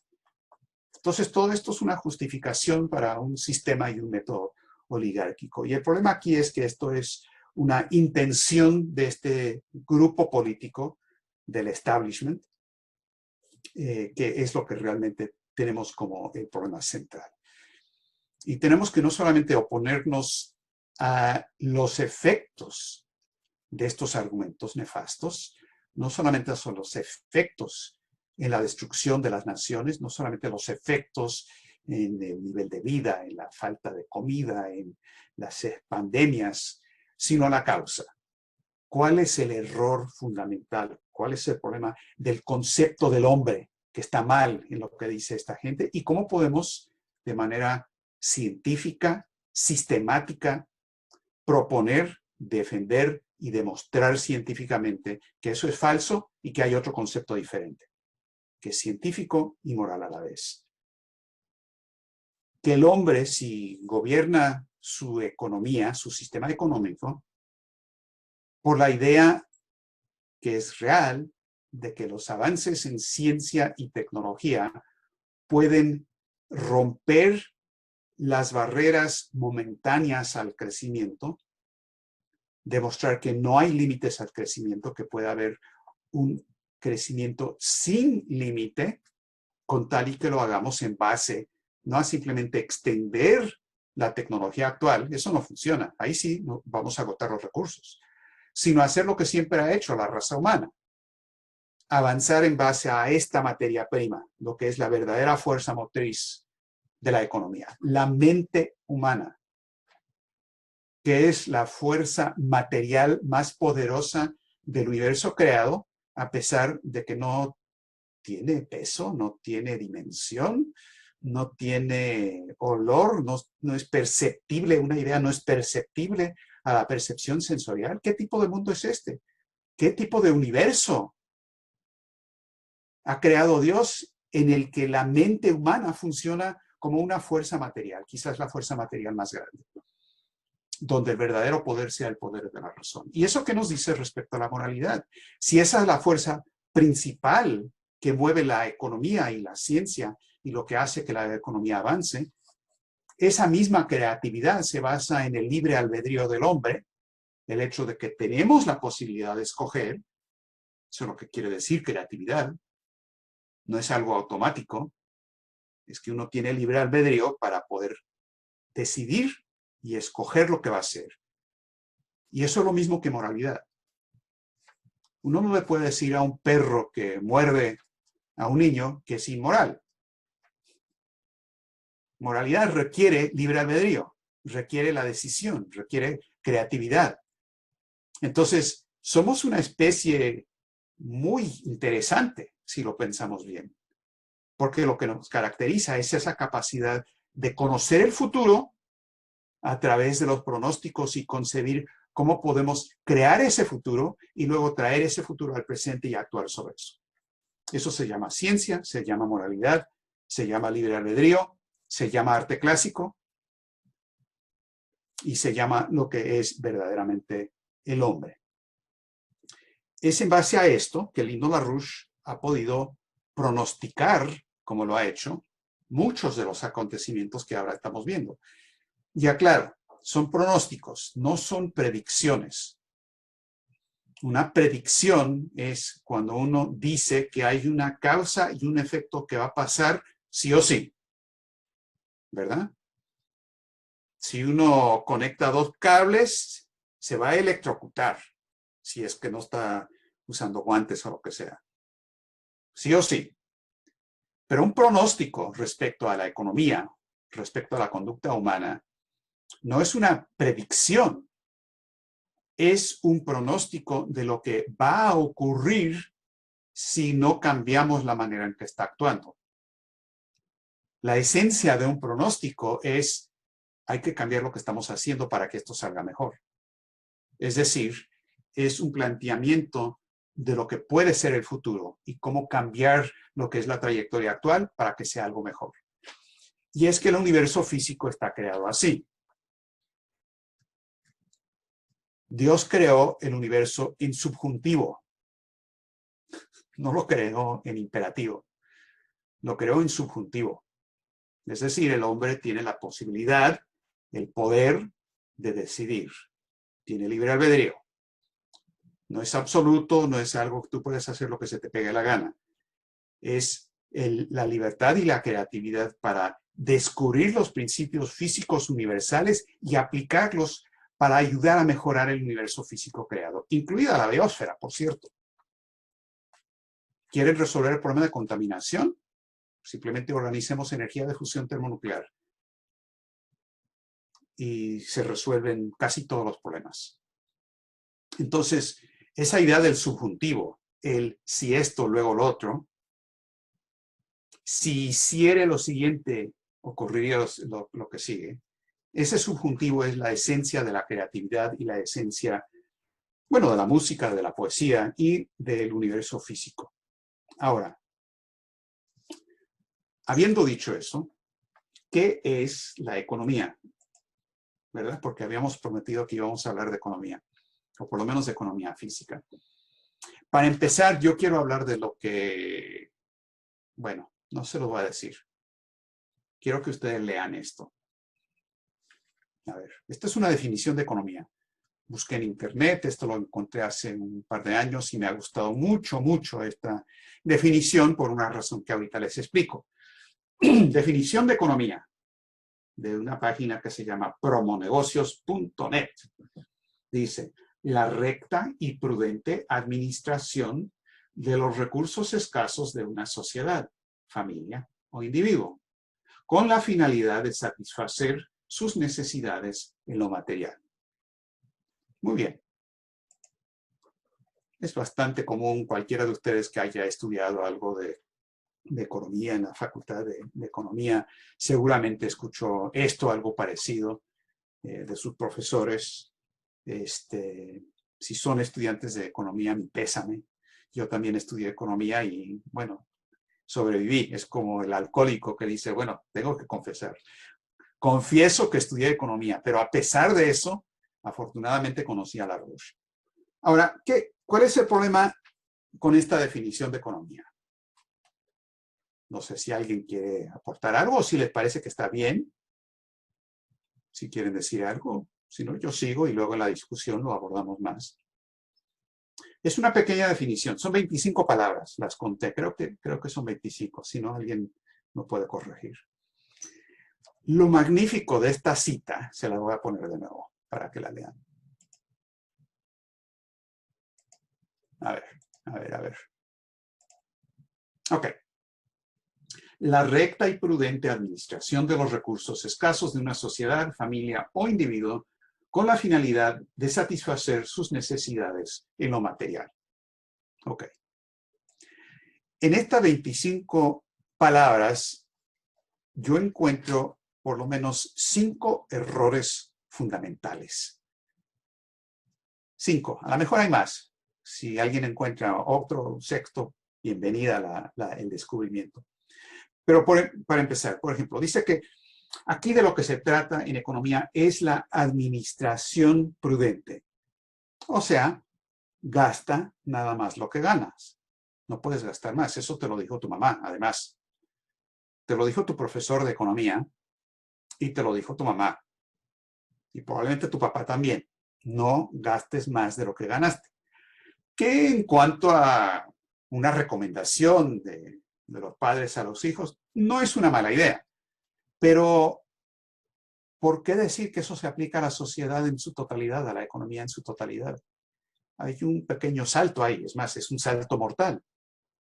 Entonces, todo esto es una justificación para un sistema y un método oligárquico. Y el problema aquí es que esto es una intención de este grupo político, del establishment, que es lo que realmente tenemos como el problema central. Y tenemos que no solamente oponernos a los efectos de estos argumentos nefastos, no solamente son los efectos en la destrucción de las naciones, no solamente los efectos en el nivel de vida, en la falta de comida, en las pandemias, sino la causa. ¿Cuál es el error fundamental? ¿Cuál es el problema del concepto del hombre que está mal en lo que dice esta gente? ¿Y cómo podemos, de manera científica, sistemática, proponer, defender y demostrar científicamente que eso es falso y que hay otro concepto diferente, que es científico y moral a la vez? Que el hombre, si gobierna su economía, su sistema económico, por la idea que es real de que los avances en ciencia y tecnología pueden romper las barreras momentáneas al crecimiento, demostrar que no hay límites al crecimiento, que puede haber un crecimiento sin límite, con tal y que lo hagamos en base, no a simplemente extender la tecnología actual, eso no funciona, ahí sí vamos a agotar los recursos, sino hacer lo que siempre ha hecho la raza humana, avanzar en base a esta materia prima, lo que es la verdadera fuerza motriz de la economía, la mente humana, que es la fuerza material más poderosa del universo creado, a pesar de que no tiene peso, no tiene dimensión, no tiene olor, no es perceptible, una idea no es perceptible a la percepción sensorial. ¿Qué tipo de mundo es este? ¿Qué tipo de universo ha creado Dios en el que la mente humana funciona como una fuerza material, quizás la fuerza material más grande, donde el verdadero poder sea el poder de la razón? ¿Y eso qué nos dice respecto a la moralidad? Si esa es la fuerza principal que mueve la economía y la ciencia y lo que hace que la economía avance, esa misma creatividad se basa en el libre albedrío del hombre, el hecho de que tenemos la posibilidad de escoger, eso es lo que quiere decir creatividad, no es algo automático, es que uno tiene libre albedrío para poder decidir y escoger lo que va a hacer. Y eso es lo mismo que moralidad. Uno no le puede decir a un perro que muerde a un niño que es inmoral. Moralidad requiere libre albedrío, requiere la decisión, requiere creatividad. Entonces, somos una especie muy interesante, si lo pensamos bien, porque lo que nos caracteriza es esa capacidad de conocer el futuro a través de los pronósticos y concebir cómo podemos crear ese futuro y luego traer ese futuro al presente y actuar sobre eso. Eso se llama ciencia, se llama moralidad, se llama libre albedrío, se llama arte clásico y se llama lo que es verdaderamente el hombre. Es en base a esto que Lyndon LaRouche ha podido pronosticar, como lo ha hecho, muchos de los acontecimientos que ahora estamos viendo. Ya claro, son pronósticos, no son predicciones. Una predicción es cuando uno dice que hay una causa y un efecto que va a pasar sí o sí, ¿verdad? Si uno conecta dos cables, se va a electrocutar, si es que no está usando guantes o lo que sea. Sí o sí. Pero un pronóstico respecto a la economía, respecto a la conducta humana, no es una predicción, es un pronóstico de lo que va a ocurrir si no cambiamos la manera en que está actuando. La esencia de un pronóstico es, hay que cambiar lo que estamos haciendo para que esto salga mejor. Es decir, es un planteamiento de lo que puede ser el futuro y cómo cambiar lo que es la trayectoria actual para que sea algo mejor. Y es que el universo físico está creado así. Dios creó el universo en subjuntivo. No lo creó en imperativo. Lo creó en subjuntivo. Es decir, el hombre tiene la posibilidad, el poder de decidir. Tiene libre albedrío. No es absoluto, no es algo que tú puedes hacer lo que se te pegue la gana. Es la libertad y la creatividad para descubrir los principios físicos universales y aplicarlos para ayudar a mejorar el universo físico creado, incluida la biosfera, por cierto. ¿Quieren resolver el problema de contaminación? Simplemente organicemos energía de fusión termonuclear y se resuelven casi todos los problemas. Entonces, esa idea del subjuntivo, el si esto, luego lo otro, si hiciere lo siguiente, ocurriría lo que sigue. Ese subjuntivo es la esencia de la creatividad y la esencia, bueno, de la música, de la poesía y del universo físico. Ahora, habiendo dicho eso, ¿qué es la economía? ¿Verdad? Porque habíamos prometido que íbamos a hablar de economía, o por lo menos de economía física. Para empezar, yo quiero hablar de lo que, bueno, no se lo voy a decir. Quiero que ustedes lean esto. A ver, esta es una definición de economía. Busqué en internet, esto lo encontré hace un par de años y me ha gustado mucho, mucho esta definición por una razón que ahorita les explico. Definición de economía de una página que se llama promonegocios.net. Dice, la recta y prudente administración de los recursos escasos de una sociedad, familia o individuo, con la finalidad de satisfacer sus necesidades en lo material. Muy bien. Es bastante común, cualquiera de ustedes que haya estudiado algo de economía en la facultad de economía, seguramente escuchó esto, algo parecido de sus profesores. Si son estudiantes de economía, mi pésame. Yo también estudié economía y, bueno, sobreviví. Es como el alcohólico que dice, bueno, tengo que confesar. Confieso que estudié economía, pero a pesar de eso, afortunadamente conocí a Larouche. Ahora, ¿cuál es el problema con esta definición de economía? No sé si alguien quiere aportar algo o si les parece que está bien. Si quieren decir algo, si no, yo sigo y luego en la discusión lo abordamos más. Es una pequeña definición, son 25 palabras, las conté, creo que son 25, si no alguien me puede corregir. Lo magnífico de esta cita, se la voy a poner de nuevo para que la lean. A ver. Ok. La recta y prudente administración de los recursos escasos de una sociedad, familia o individuo con la finalidad de satisfacer sus necesidades en lo material. Ok. En estas 25 palabras, yo encuentro por lo menos 5 errores fundamentales. 5, a lo mejor hay más. Si alguien encuentra otro sexto, bienvenida el descubrimiento. Pero para empezar, por ejemplo, dice que aquí de lo que se trata en economía es la administración prudente. O sea, gasta nada más lo que ganas. No puedes gastar más. Eso te lo dijo tu mamá, además. Te lo dijo tu profesor de economía y te lo dijo tu mamá. Y probablemente tu papá también. No gastes más de lo que ganaste. Que en cuanto a una recomendación de los padres a los hijos, no es una mala idea. Pero, ¿por qué decir que eso se aplica a la sociedad en su totalidad, a la economía en su totalidad? Hay un pequeño salto ahí, es más, es un salto mortal.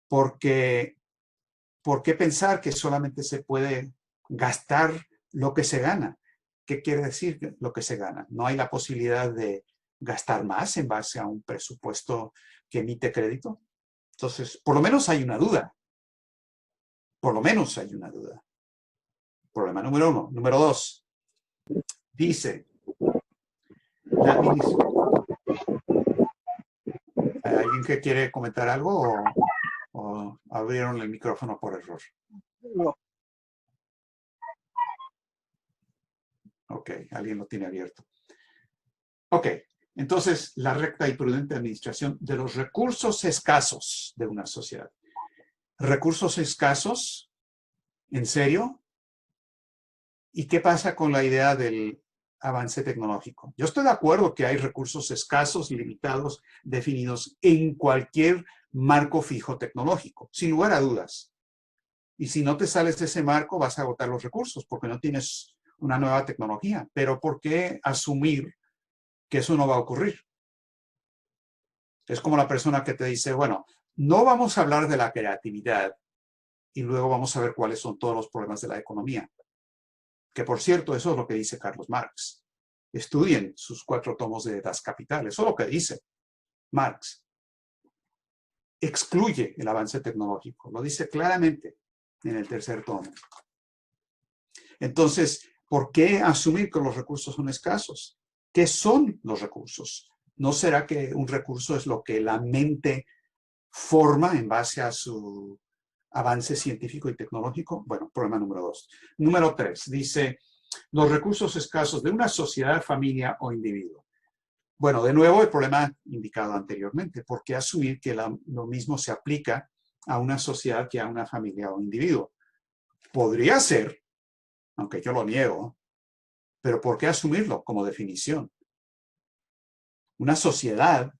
Porque, ¿por qué pensar que solamente se puede gastar lo que se gana? ¿Qué quiere decir lo que se gana? ¿No hay la posibilidad de gastar más en base a un presupuesto que emite crédito? Entonces, por lo menos hay una duda. Por lo menos hay una duda. Problema número 1. Número 2. Dice, la administración... ¿Hay alguien que quiere comentar algo o abrieron el micrófono por error? No. Ok, alguien lo tiene abierto. Ok, entonces la recta y prudente administración de los recursos escasos de una sociedad. ¿Recursos escasos? ¿En serio? ¿Y qué pasa con la idea del avance tecnológico? Yo estoy de acuerdo que hay recursos escasos, limitados, definidos en cualquier marco fijo tecnológico, sin lugar a dudas. Y si no te sales de ese marco, vas a agotar los recursos porque no tienes una nueva tecnología. Pero ¿por qué asumir que eso no va a ocurrir? Es como la persona que te dice, bueno, no vamos a hablar de la creatividad y luego vamos a ver cuáles son todos los problemas de la economía. Que por cierto, eso es lo que dice Carlos Marx. Estudien sus 4 tomos de Das Kapital. Eso es lo que dice Marx. Excluye el avance tecnológico. Lo dice claramente en el 3er tomo. Entonces, ¿por qué asumir que los recursos son escasos? ¿Qué son los recursos? ¿No será que un recurso es lo que la mente forma en base a su avance científico y tecnológico? Bueno, problema número 2. Número 3, dice, los recursos escasos de una sociedad, familia o individuo. Bueno, de nuevo el problema indicado anteriormente. ¿Por qué asumir que lo mismo se aplica a una sociedad que a una familia o individuo? Podría ser, aunque yo lo niego, pero ¿por qué asumirlo como definición? Una sociedad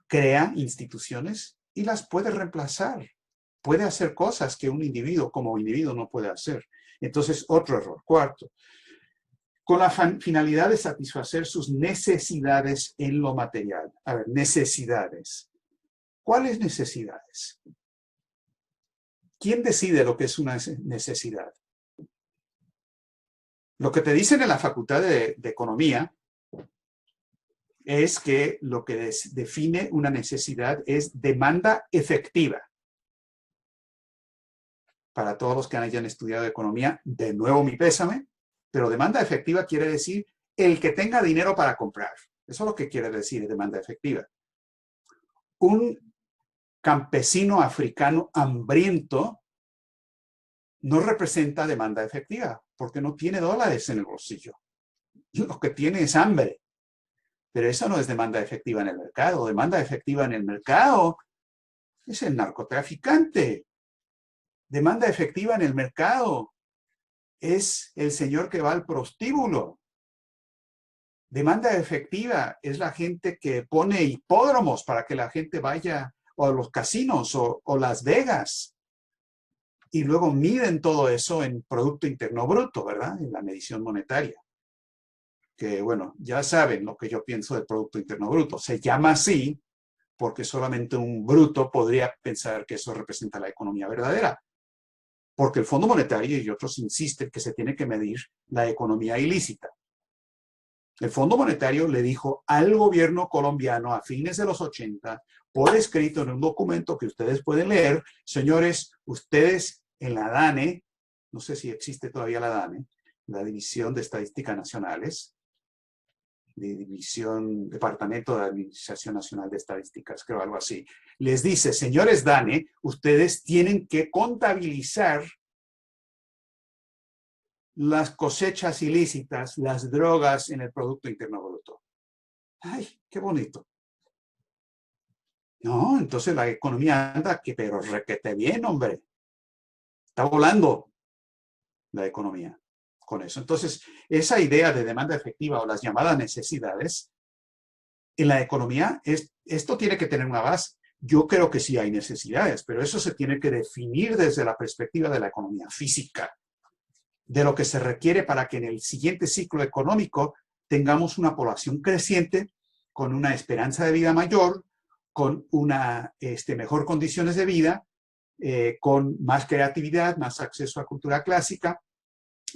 crea instituciones y las puede reemplazar. Puede hacer cosas que un individuo como individuo no puede hacer. Entonces, otro error. 4. Con la finalidad de satisfacer sus necesidades en lo material. A ver, necesidades. ¿Cuáles necesidades? ¿Quién decide lo que es una necesidad? Lo que te dicen en la Facultad de Economía es que lo que define una necesidad es demanda efectiva. Para todos los que hayan estudiado economía, de nuevo mi pésame, pero demanda efectiva quiere decir el que tenga dinero para comprar. Eso es lo que quiere decir demanda efectiva. Un campesino africano hambriento no representa demanda efectiva, porque no tiene dólares en el bolsillo. Lo que tiene es hambre. Pero eso no es demanda efectiva en el mercado. Demanda efectiva en el mercado es el narcotraficante. Demanda efectiva en el mercado es el señor que va al prostíbulo. Demanda efectiva es la gente que pone hipódromos para que la gente vaya, o a los casinos, o Las Vegas. Y luego miden todo eso en Producto Interno Bruto, ¿verdad? En la medición monetaria. Que, bueno, ya saben lo que yo pienso del Producto Interno Bruto. Se llama así porque solamente un bruto podría pensar que eso representa la economía verdadera. Porque el Fondo Monetario y otros insisten que se tiene que medir la economía ilícita. El Fondo Monetario le dijo al gobierno colombiano a fines de los 80, por escrito en un documento que ustedes pueden leer, señores, ustedes en la DANE, no sé si existe todavía la DANE, la División de Estadísticas Nacionales, Departamento de Administración Nacional de Estadísticas, creo algo así, les dice, señores DANE, ustedes tienen que contabilizar las cosechas ilícitas, las drogas en el Producto Interno Bruto. ¡Ay, qué bonito! No, entonces la economía anda, pero requete bien, hombre. Está volando la economía con eso. Entonces, esa idea de demanda efectiva o las llamadas necesidades, en la economía, esto tiene que tener una base. Yo creo que sí hay necesidades, pero eso se tiene que definir desde la perspectiva de la economía física, de lo que se requiere para que en el siguiente ciclo económico tengamos una población creciente con una esperanza de vida mayor, con una mejor condiciones de vida, con más creatividad, más acceso a cultura clásica,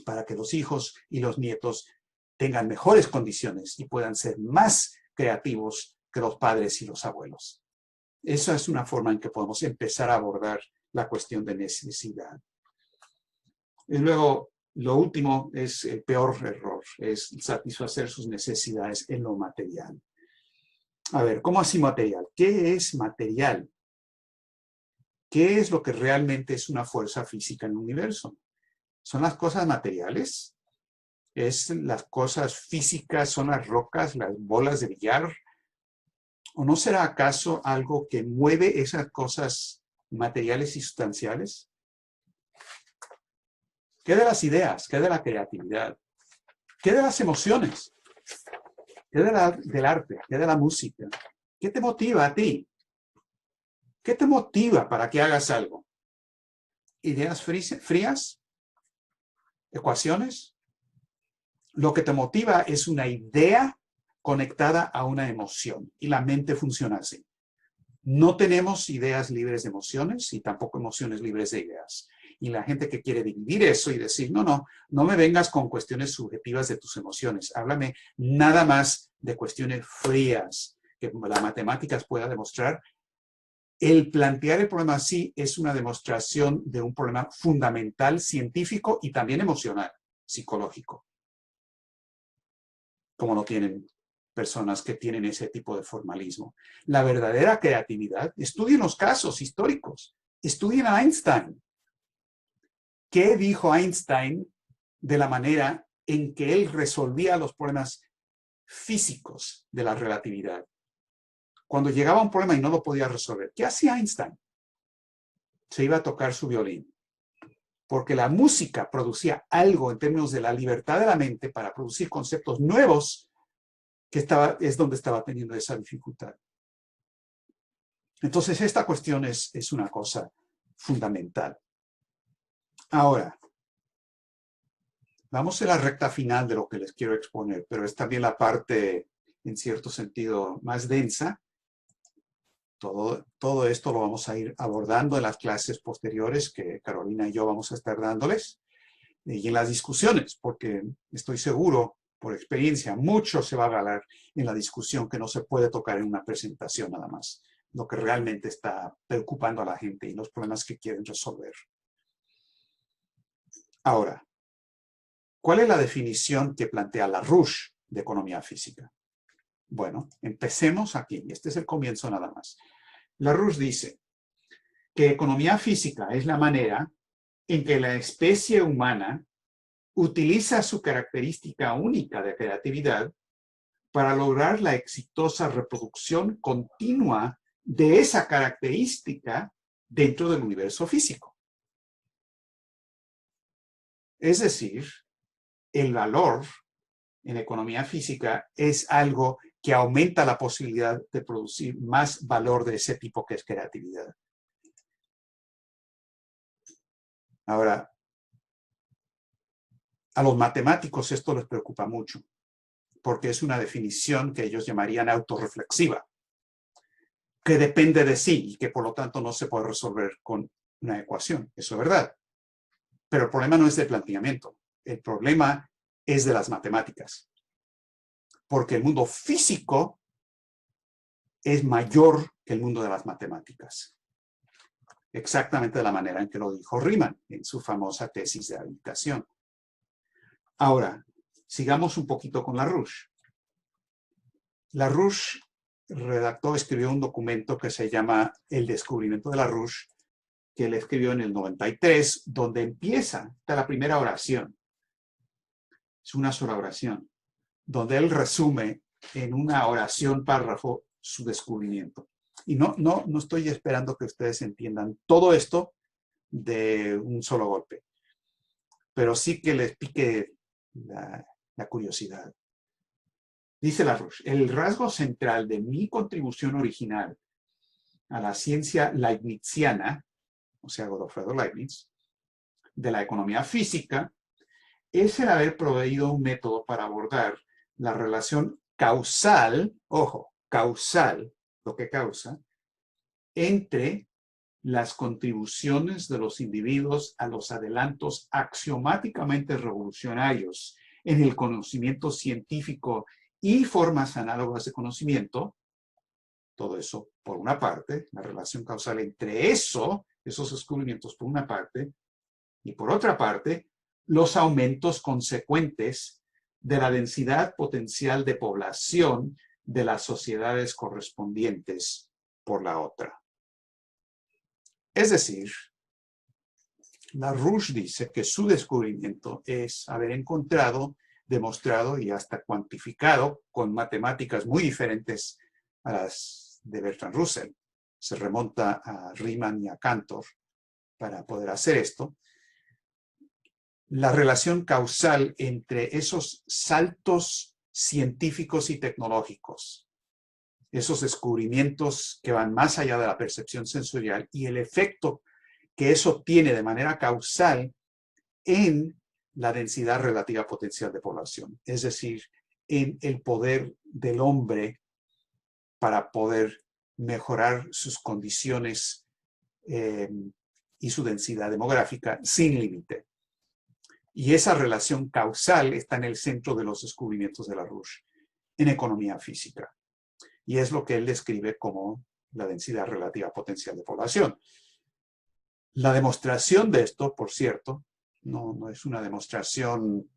para que los hijos y los nietos tengan mejores condiciones y puedan ser más creativos que los padres y los abuelos. Esa es una forma en que podemos empezar a abordar la cuestión de necesidad. Y luego, lo último es el peor error, es satisfacer sus necesidades en lo material. A ver, ¿cómo así material? ¿Qué es material? ¿Qué es lo que realmente es una fuerza física en el universo? ¿Son las cosas materiales? ¿Es las cosas físicas, son las rocas, las bolas de billar? ¿O no será acaso algo que mueve esas cosas materiales y sustanciales? ¿Qué de las ideas? ¿Qué de la creatividad? ¿Qué de las emociones? ¿Qué del arte? ¿Qué de la música? ¿Qué te motiva a ti? ¿Qué te motiva para que hagas algo? ¿Ideas frías? ¿Ecuaciones? Lo que te motiva es una idea conectada a una emoción y la mente funciona así. No tenemos ideas libres de emociones y tampoco emociones libres de ideas. Y la gente que quiere dividir eso y decir, no me vengas con cuestiones subjetivas de tus emociones. Háblame nada más de cuestiones frías que las matemáticas pueda demostrar. El plantear el problema así es una demostración de un problema fundamental, científico y también emocional, psicológico. Como no tienen personas que tienen ese tipo de formalismo. La verdadera creatividad, estudien los casos históricos, estudien a Einstein. ¿Qué dijo Einstein de la manera en que él resolvía los problemas físicos de la relatividad? Cuando llegaba un problema y no lo podía resolver, ¿qué hacía Einstein? Se iba a tocar su violín. Porque la música producía algo en términos de la libertad de la mente para producir conceptos nuevos que es donde estaba teniendo esa dificultad. Entonces, esta cuestión es una cosa fundamental. Ahora, vamos a la recta final de lo que les quiero exponer, pero es también la parte, en cierto sentido, más densa. Todo esto lo vamos a ir abordando en las clases posteriores que Carolina y yo vamos a estar dándoles y en las discusiones, porque estoy seguro, por experiencia, mucho se va a hablar en la discusión que no se puede tocar en una presentación nada más, lo que realmente está preocupando a la gente y los problemas que quieren resolver. Ahora, ¿cuál es la definición que plantea LaRouche de economía física? Bueno, empecemos aquí, y este es el comienzo nada más. LaRouche dice que economía física es la manera en que la especie humana utiliza su característica única de creatividad para lograr la exitosa reproducción continua de esa característica dentro del universo físico. Es decir, el valor en economía física es algo que aumenta la posibilidad de producir más valor de ese tipo que es creatividad. Ahora, a los matemáticos esto les preocupa mucho, porque es una definición que ellos llamarían autorreflexiva, que depende de sí y que por lo tanto no se puede resolver con una ecuación. Eso es verdad. Pero el problema no es del planteamiento. El problema es de las matemáticas. Porque el mundo físico es mayor que el mundo de las matemáticas. Exactamente de la manera en que lo dijo Riemann en su famosa tesis de habitación. Ahora, sigamos un poquito con LaRouche. LaRouche escribió un documento que se llama El descubrimiento de LaRouche, que él escribió en el 93, donde empieza la primera oración. Es una sola oración, donde él resume en una oración párrafo su descubrimiento. Y no estoy esperando que ustedes entiendan todo esto de un solo golpe, pero sí que les pique la curiosidad. Dice LaRouche, el rasgo central de mi contribución original a la ciencia leibniziana, o sea, Godofredo Leibniz, de la economía física, es el haber proveído un método para abordar la relación causal, ojo, causal, lo que causa, entre las contribuciones de los individuos a los adelantos axiomáticamente revolucionarios en el conocimiento científico y formas análogas de conocimiento. Todo eso por una parte, la relación causal entre esos descubrimientos por una parte, y por otra parte, los aumentos consecuentes de la densidad potencial de población de las sociedades correspondientes por la otra. Es decir, LaRouche dice que su descubrimiento es haber encontrado, demostrado y hasta cuantificado con matemáticas muy diferentes a las de Bertrand Russell. Se remonta a Riemann y a Cantor para poder hacer esto. La relación causal entre esos saltos científicos y tecnológicos, esos descubrimientos que van más allá de la percepción sensorial y el efecto que eso tiene de manera causal en la densidad relativa potencial de población, es decir, en el poder del hombre para poder mejorar sus condiciones y su densidad demográfica sin límite. Y esa relación causal está en el centro de los descubrimientos de LaRouche en economía física. Y es lo que él describe como la densidad relativa potencial de población. La demostración de esto, por cierto, no es una demostración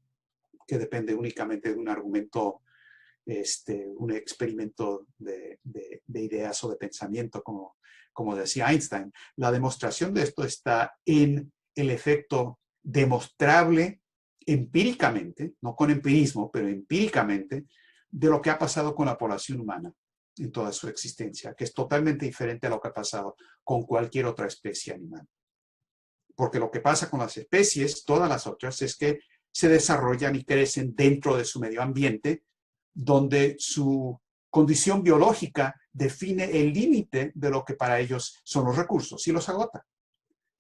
que depende únicamente de un argumento, un experimento de ideas o de pensamiento, como decía Einstein. La demostración de esto está en el efecto demostrable empíricamente, no con empirismo, pero empíricamente, de lo que ha pasado con la población humana en toda su existencia, que es totalmente diferente a lo que ha pasado con cualquier otra especie animal. Porque lo que pasa con las especies, todas las otras, es que se desarrollan y crecen dentro de su medio ambiente, donde su condición biológica define el límite de lo que para ellos son los recursos y los agota.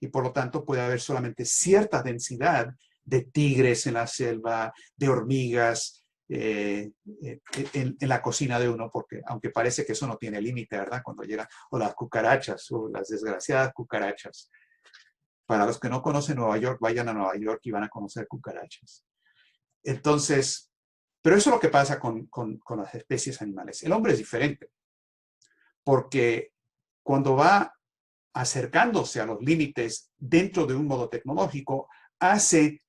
Y por lo tanto puede haber solamente cierta densidad de tigres en la selva, de hormigas en la cocina de uno, porque aunque parece que eso no tiene límite, ¿verdad? Cuando llegan, o las cucarachas, o las desgraciadas cucarachas. Para los que no conocen Nueva York, vayan a Nueva York y van a conocer cucarachas. Entonces, pero eso es lo que pasa con las especies animales. El hombre es diferente, porque cuando va acercándose a los límites dentro de un modo tecnológico, hace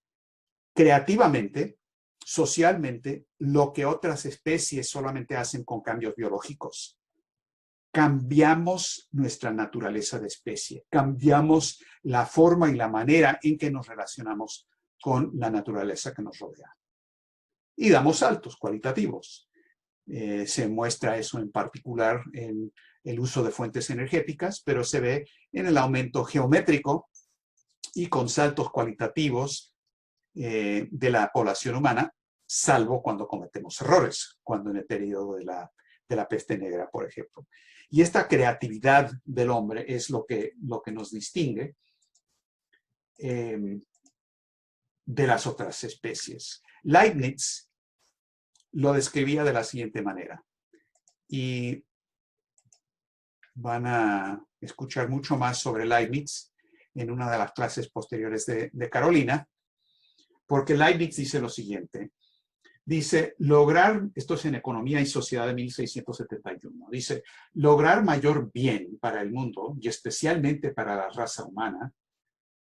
creativamente, socialmente, lo que otras especies solamente hacen con cambios biológicos. Cambiamos nuestra naturaleza de especie, cambiamos la forma y la manera en que nos relacionamos con la naturaleza que nos rodea. Y damos saltos cualitativos. Se muestra eso en particular en el uso de fuentes energéticas, pero se ve en el aumento geométrico y con saltos cualitativos de la población humana, salvo cuando cometemos errores, cuando en el periodo de la peste negra, por ejemplo. Y esta creatividad del hombre es lo que nos distingue de las otras especies. Leibniz lo describía de la siguiente manera. Y van a escuchar mucho más sobre Leibniz en una de las clases posteriores de Carolina, porque Leibniz dice lo siguiente. Dice, esto es en Economía y Sociedad de 1671, dice, lograr mayor bien para el mundo y especialmente para la raza humana,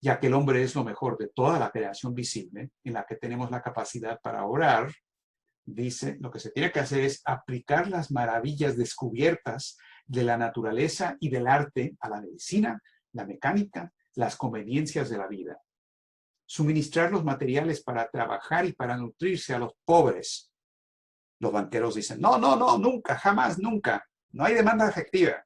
ya que el hombre es lo mejor de toda la creación visible, en la que tenemos la capacidad para obrar, dice, lo que se tiene que hacer es aplicar las maravillas descubiertas de la naturaleza y del arte a la medicina, la mecánica, las conveniencias de la vida. Suministrar los materiales para trabajar y para nutrirse a los pobres. Los banqueros dicen, no, nunca, jamás, nunca. No hay demanda efectiva.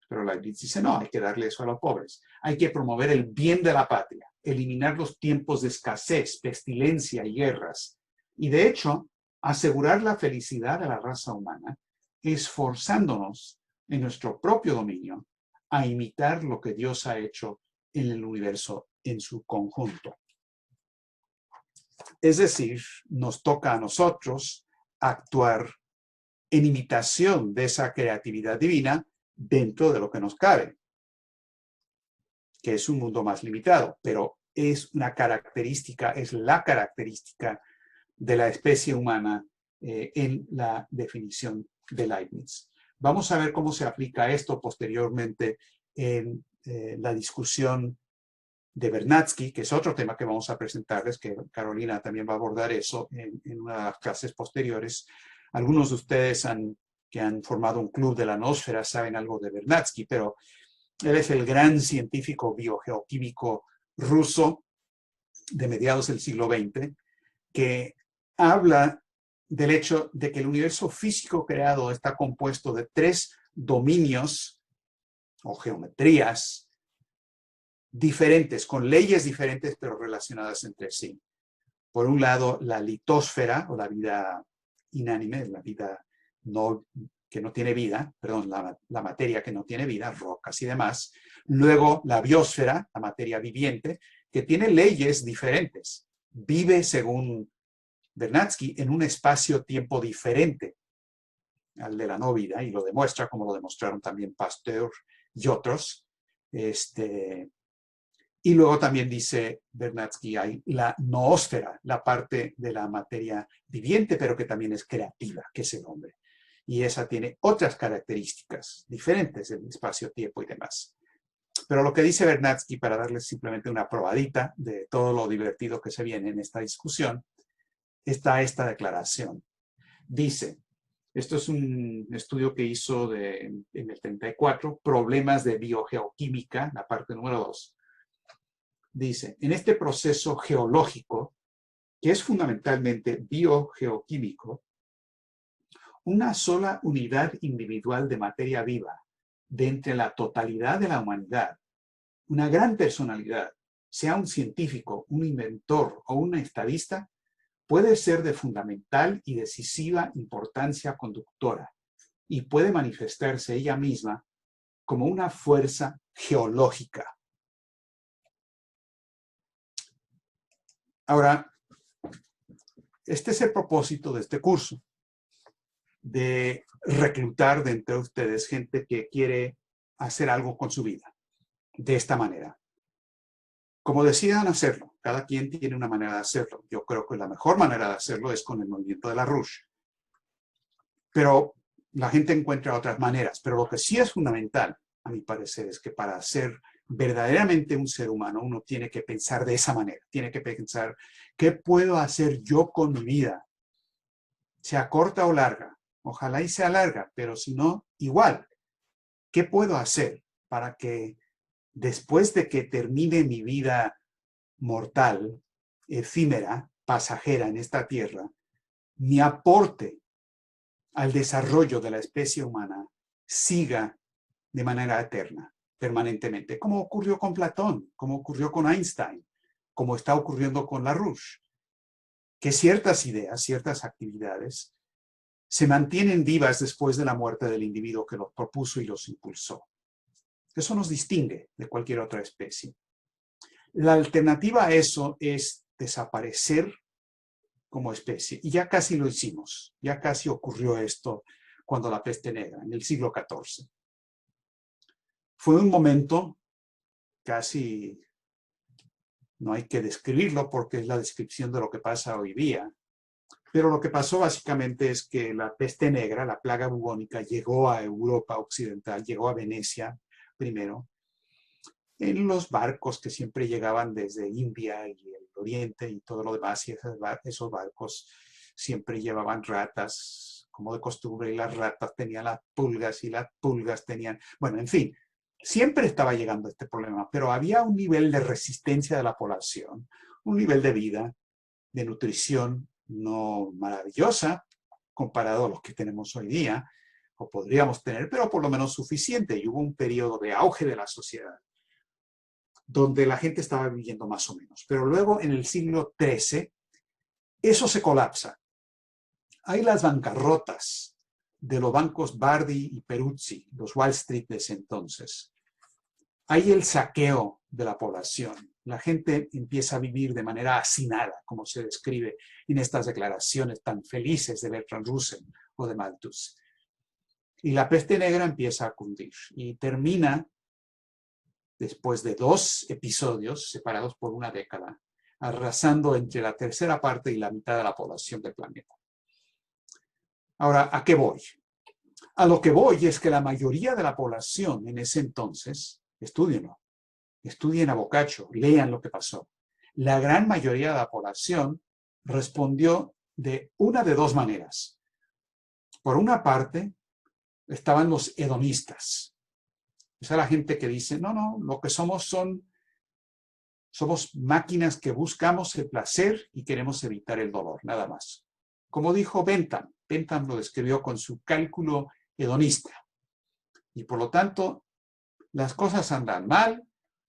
Pero Leibniz dice, no, hay que darle eso a los pobres. Hay que promover el bien de la patria, eliminar los tiempos de escasez, pestilencia y guerras. Y de hecho, asegurar la felicidad de la raza humana, esforzándonos en nuestro propio dominio a imitar lo que Dios ha hecho en el universo en su conjunto. Es decir, nos toca a nosotros actuar en imitación de esa creatividad divina dentro de lo que nos cabe, que es un mundo más limitado, pero es una característica, es la característica de la especie humana en la definición de Leibniz. Vamos a ver cómo se aplica esto posteriormente en la discusión de Vernadsky, que es otro tema que vamos a presentarles, que Carolina también va a abordar eso en una de las clases posteriores. Algunos de ustedes que han formado un club de la noósfera saben algo de Vernadsky, pero él es el gran científico biogeoquímico ruso de mediados del siglo XX, que habla del hecho de que el universo físico creado está compuesto de 3 dominios o geometrías diferentes, con leyes diferentes, pero relacionadas entre sí. Por un lado, la litosfera, o la vida inánime, la vida que no tiene vida, perdón, la materia que no tiene vida, rocas y demás. Luego, la biosfera, la materia viviente, que tiene leyes diferentes. Vive, según Vernadsky, en un espacio-tiempo diferente al de la no vida, y lo demuestra, como lo demostraron también Pasteur y otros. Y luego también dice Vernadsky, hay la noósfera, la parte de la materia viviente, pero que también es creativa, que es el hombre. Y esa tiene otras características diferentes del espacio-tiempo y demás. Pero lo que dice Vernadsky, para darles simplemente una probadita de todo lo divertido que se viene en esta discusión, está esta declaración. Dice, esto es un estudio que hizo en el 34, Problemas de Biogeoquímica, la parte número 2. Dice, en este proceso geológico, que es fundamentalmente biogeoquímico, una sola unidad individual de materia viva de entre la totalidad de la humanidad, una gran personalidad, sea un científico, un inventor o un estadista, puede ser de fundamental y decisiva importancia conductora y puede manifestarse ella misma como una fuerza geológica. Ahora, este es el propósito de este curso, de reclutar de entre ustedes gente que quiere hacer algo con su vida, de esta manera. Como decidan hacerlo, cada quien tiene una manera de hacerlo. Yo creo que la mejor manera de hacerlo es con el movimiento de LaRouche. Pero la gente encuentra otras maneras. Pero lo que sí es fundamental, a mi parecer, es que para ser verdaderamente un ser humano, uno tiene que pensar de esa manera. Tiene que pensar, ¿qué puedo hacer yo con mi vida? Sea corta o larga. Ojalá y sea larga, pero si no, igual. ¿Qué puedo hacer para que después de que termine mi vida mortal, efímera, pasajera en esta tierra, mi aporte al desarrollo de la especie humana siga de manera eterna, permanentemente, como ocurrió con Platón, como ocurrió con Einstein, como está ocurriendo con LaRouche, que ciertas ideas, ciertas actividades se mantienen vivas después de la muerte del individuo que los propuso y los impulsó. Eso nos distingue de cualquier otra especie. La alternativa a eso es desaparecer como especie. Y ya casi lo hicimos. Ya casi ocurrió esto cuando la peste negra, en el siglo XIV. Fue un momento casi, no hay que describirlo porque es la descripción de lo que pasa hoy día, pero lo que pasó básicamente es que la peste negra, la plaga bubónica, llegó a Europa occidental, llegó a Venecia primero, en los barcos que siempre llegaban desde India y el Oriente y todo lo demás, y esos barcos siempre llevaban ratas, como de costumbre, y las ratas tenían las pulgas, y las pulgas tenían... Bueno, en fin, siempre estaba llegando este problema, pero había un nivel de resistencia de la población, un nivel de vida, de nutrición no maravillosa, comparado a los que tenemos hoy día, o podríamos tener, pero por lo menos suficiente, y hubo un periodo de auge de la sociedad donde la gente estaba viviendo más o menos. Pero luego, en el siglo XIII, eso se colapsa. Hay las bancarrotas de los bancos Bardi y Peruzzi, los Wall Street de ese entonces. Hay el saqueo de la población. La gente empieza a vivir de manera hacinada, como se describe en estas declaraciones tan felices de Bertrand Russell o de Malthus. Y la peste negra empieza a cundir y termina después de 2 episodios separados por una década, arrasando entre la tercera parte y la mitad de la población del planeta. Ahora, ¿a qué voy? A lo que voy es que la mayoría de la población en ese entonces, estúdienlo, Estudien a Boccaccio, lean lo que pasó. La gran mayoría de la población respondió de una de dos maneras. Por una parte, estaban los hedonistas. Esa es la gente que dice, no, lo que somos máquinas que buscamos el placer y queremos evitar el dolor, nada más. Como dijo Bentham, Bentham lo describió con su cálculo hedonista. Y por lo tanto, las cosas andan mal,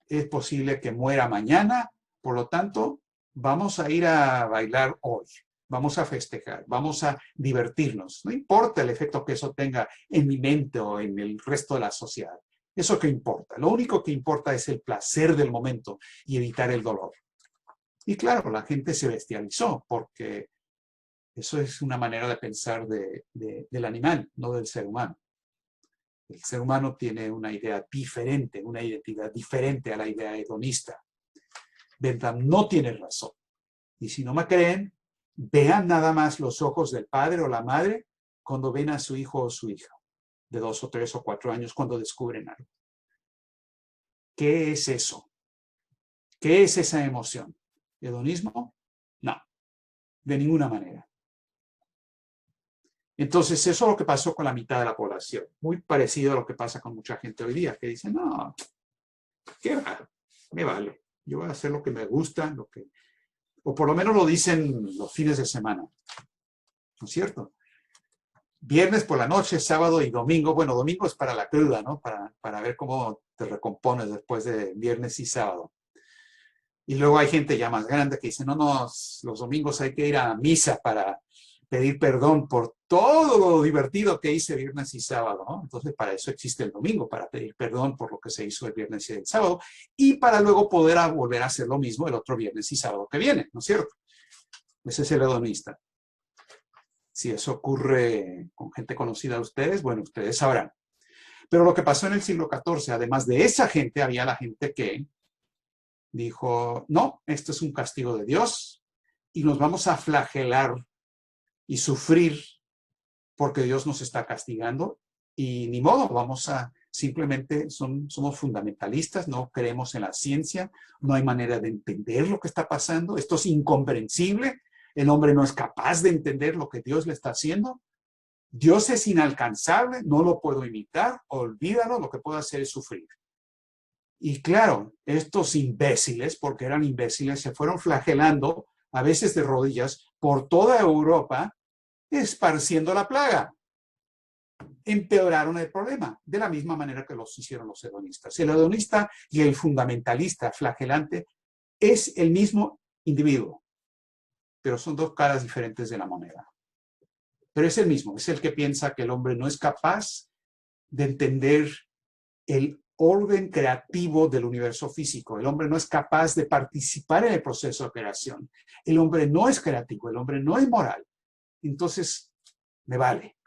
es posible que muera mañana, por lo tanto, vamos a ir a bailar hoy, vamos a festejar, vamos a divertirnos. No importa el efecto que eso tenga en mi mente o en el resto de la sociedad. Eso que importa. Lo único que importa es el placer del momento y evitar el dolor. Y claro, la gente se bestializó porque eso es una manera de pensar del animal, no del ser humano. El ser humano tiene una idea diferente, una identidad diferente a la idea hedonista. Bentham no tiene razón. Y si no me creen, vean nada más los ojos del padre o la madre cuando ven a su hijo o su hija, de 2 o 3 o 4 años, cuando descubren algo. ¿Qué es eso? ¿Qué es esa emoción? ¿Hedonismo? No, de ninguna manera. Entonces, eso es lo que pasó con la mitad de la población. Muy parecido a lo que pasa con mucha gente hoy día, que dice, no, qué va, me vale. Yo voy a hacer lo que me gusta, o por lo menos lo dicen los fines de semana. ¿No es cierto? Viernes por la noche, sábado y domingo. Bueno, domingo es para la cruda, ¿no? Para ver cómo te recompones después de viernes y sábado. Y luego hay gente ya más grande que dice, no, los domingos hay que ir a misa para pedir perdón por todo lo divertido que hice viernes y sábado, ¿no? Entonces, para eso existe el domingo, para pedir perdón por lo que se hizo el viernes y el sábado, y para luego poder volver a hacer lo mismo el otro viernes y sábado que viene, ¿no es cierto? Ese es el hedonista. Si eso ocurre con gente conocida de ustedes, bueno, ustedes sabrán. Pero lo que pasó en el siglo XIV, además de esa gente, había la gente que dijo, no, esto es un castigo de Dios y nos vamos a flagelar y sufrir porque Dios nos está castigando y ni modo, simplemente somos fundamentalistas, no creemos en la ciencia, no hay manera de entender lo que está pasando, esto es incomprensible, el hombre no es capaz de entender lo que Dios le está haciendo, Dios es inalcanzable, no lo puedo imitar, olvídalo, lo que puedo hacer es sufrir. Y claro, estos imbéciles, porque eran imbéciles, se fueron flagelando, a veces de rodillas, por toda Europa, esparciendo la plaga. Empeoraron el problema, de la misma manera que los hicieron los hedonistas. El hedonista y el fundamentalista flagelante es el mismo individuo, pero son dos caras diferentes de la moneda. Pero es el mismo, es el que piensa que el hombre no es capaz de entender el orden creativo del universo físico. El hombre no es capaz de participar en el proceso de creación. El hombre no es creativo, el hombre no es moral. Entonces, me vale.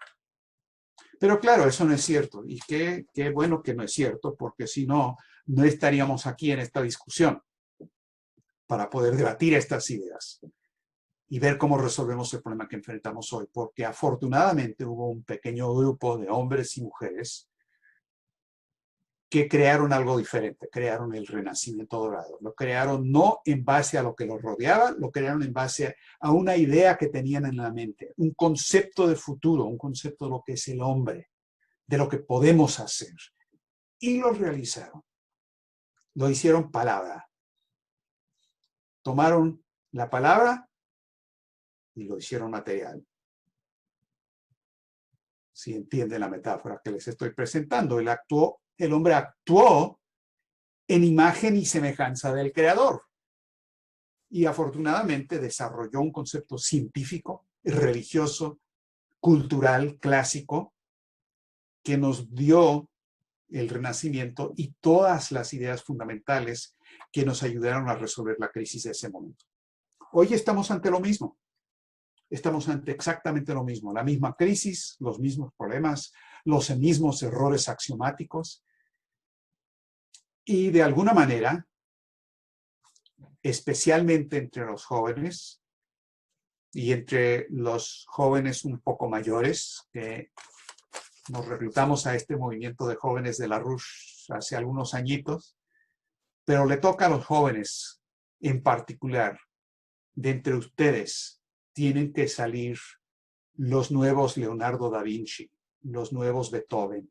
Pero claro, eso no es cierto. Y qué bueno que no es cierto, porque si no, no estaríamos aquí en esta discusión para poder debatir estas ideas y ver cómo resolvemos el problema que enfrentamos hoy. Porque afortunadamente hubo un pequeño grupo de hombres y mujeres que crearon algo diferente, crearon el Renacimiento Dorado. Lo crearon no en base a lo que los rodeaba, lo crearon en base a una idea que tenían en la mente, un concepto de futuro, un concepto de lo que es el hombre, de lo que podemos hacer. Y lo realizaron. Lo hicieron palabra. Tomaron la palabra y lo hicieron material. Si entienden la metáfora que les estoy presentando, el hombre actuó en imagen y semejanza del Creador. Y afortunadamente desarrolló un concepto científico, religioso, cultural, clásico, que nos dio el Renacimiento y todas las ideas fundamentales que nos ayudaron a resolver la crisis de ese momento. Hoy estamos ante lo mismo. Estamos ante exactamente lo mismo. La misma crisis, los mismos problemas, los mismos errores axiomáticos. Y de alguna manera, especialmente entre los jóvenes y entre los jóvenes un poco mayores, que nos reclutamos a este movimiento de jóvenes de la RUSH hace algunos añitos, pero le toca a los jóvenes en particular. De entre ustedes tienen que salir los nuevos Leonardo da Vinci, los nuevos Beethoven,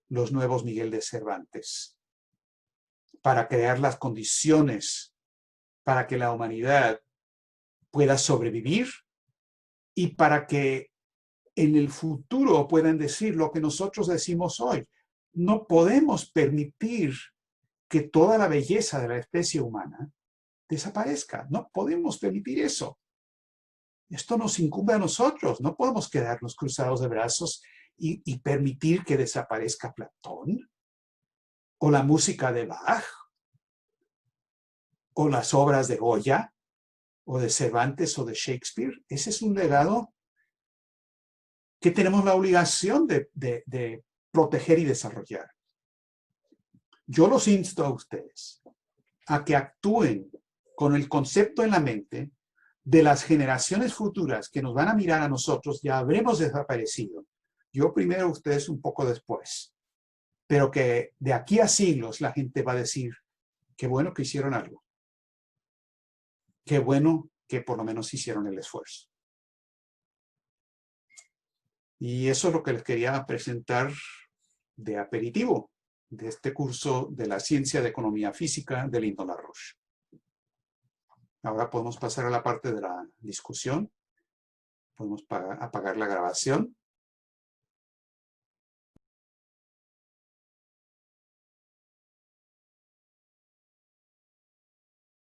los nuevos Miguel de Cervantes, para crear las condiciones para que la humanidad pueda sobrevivir y para que en el futuro puedan decir lo que nosotros decimos hoy. No podemos permitir que toda la belleza de la especie humana desaparezca. No podemos permitir eso. Esto nos incumbe a nosotros. No podemos quedarnos cruzados de brazos y permitir que desaparezca Platón o la música de Bach o las obras de Goya o de Cervantes o de Shakespeare. Ese es un legado que tenemos la obligación de proteger y desarrollar. Yo los insto a ustedes a que actúen con el concepto en la mente de las generaciones futuras que nos van a mirar a nosotros, ya habremos desaparecido. Yo primero, ustedes un poco después. Pero que de aquí a siglos la gente va a decir, qué bueno que hicieron algo. Qué bueno que por lo menos hicieron el esfuerzo. Y eso es lo que les quería presentar de aperitivo de este curso de la ciencia de economía física de Lyndon LaRoche. Ahora podemos pasar a la parte de la discusión. Podemos apagar la grabación.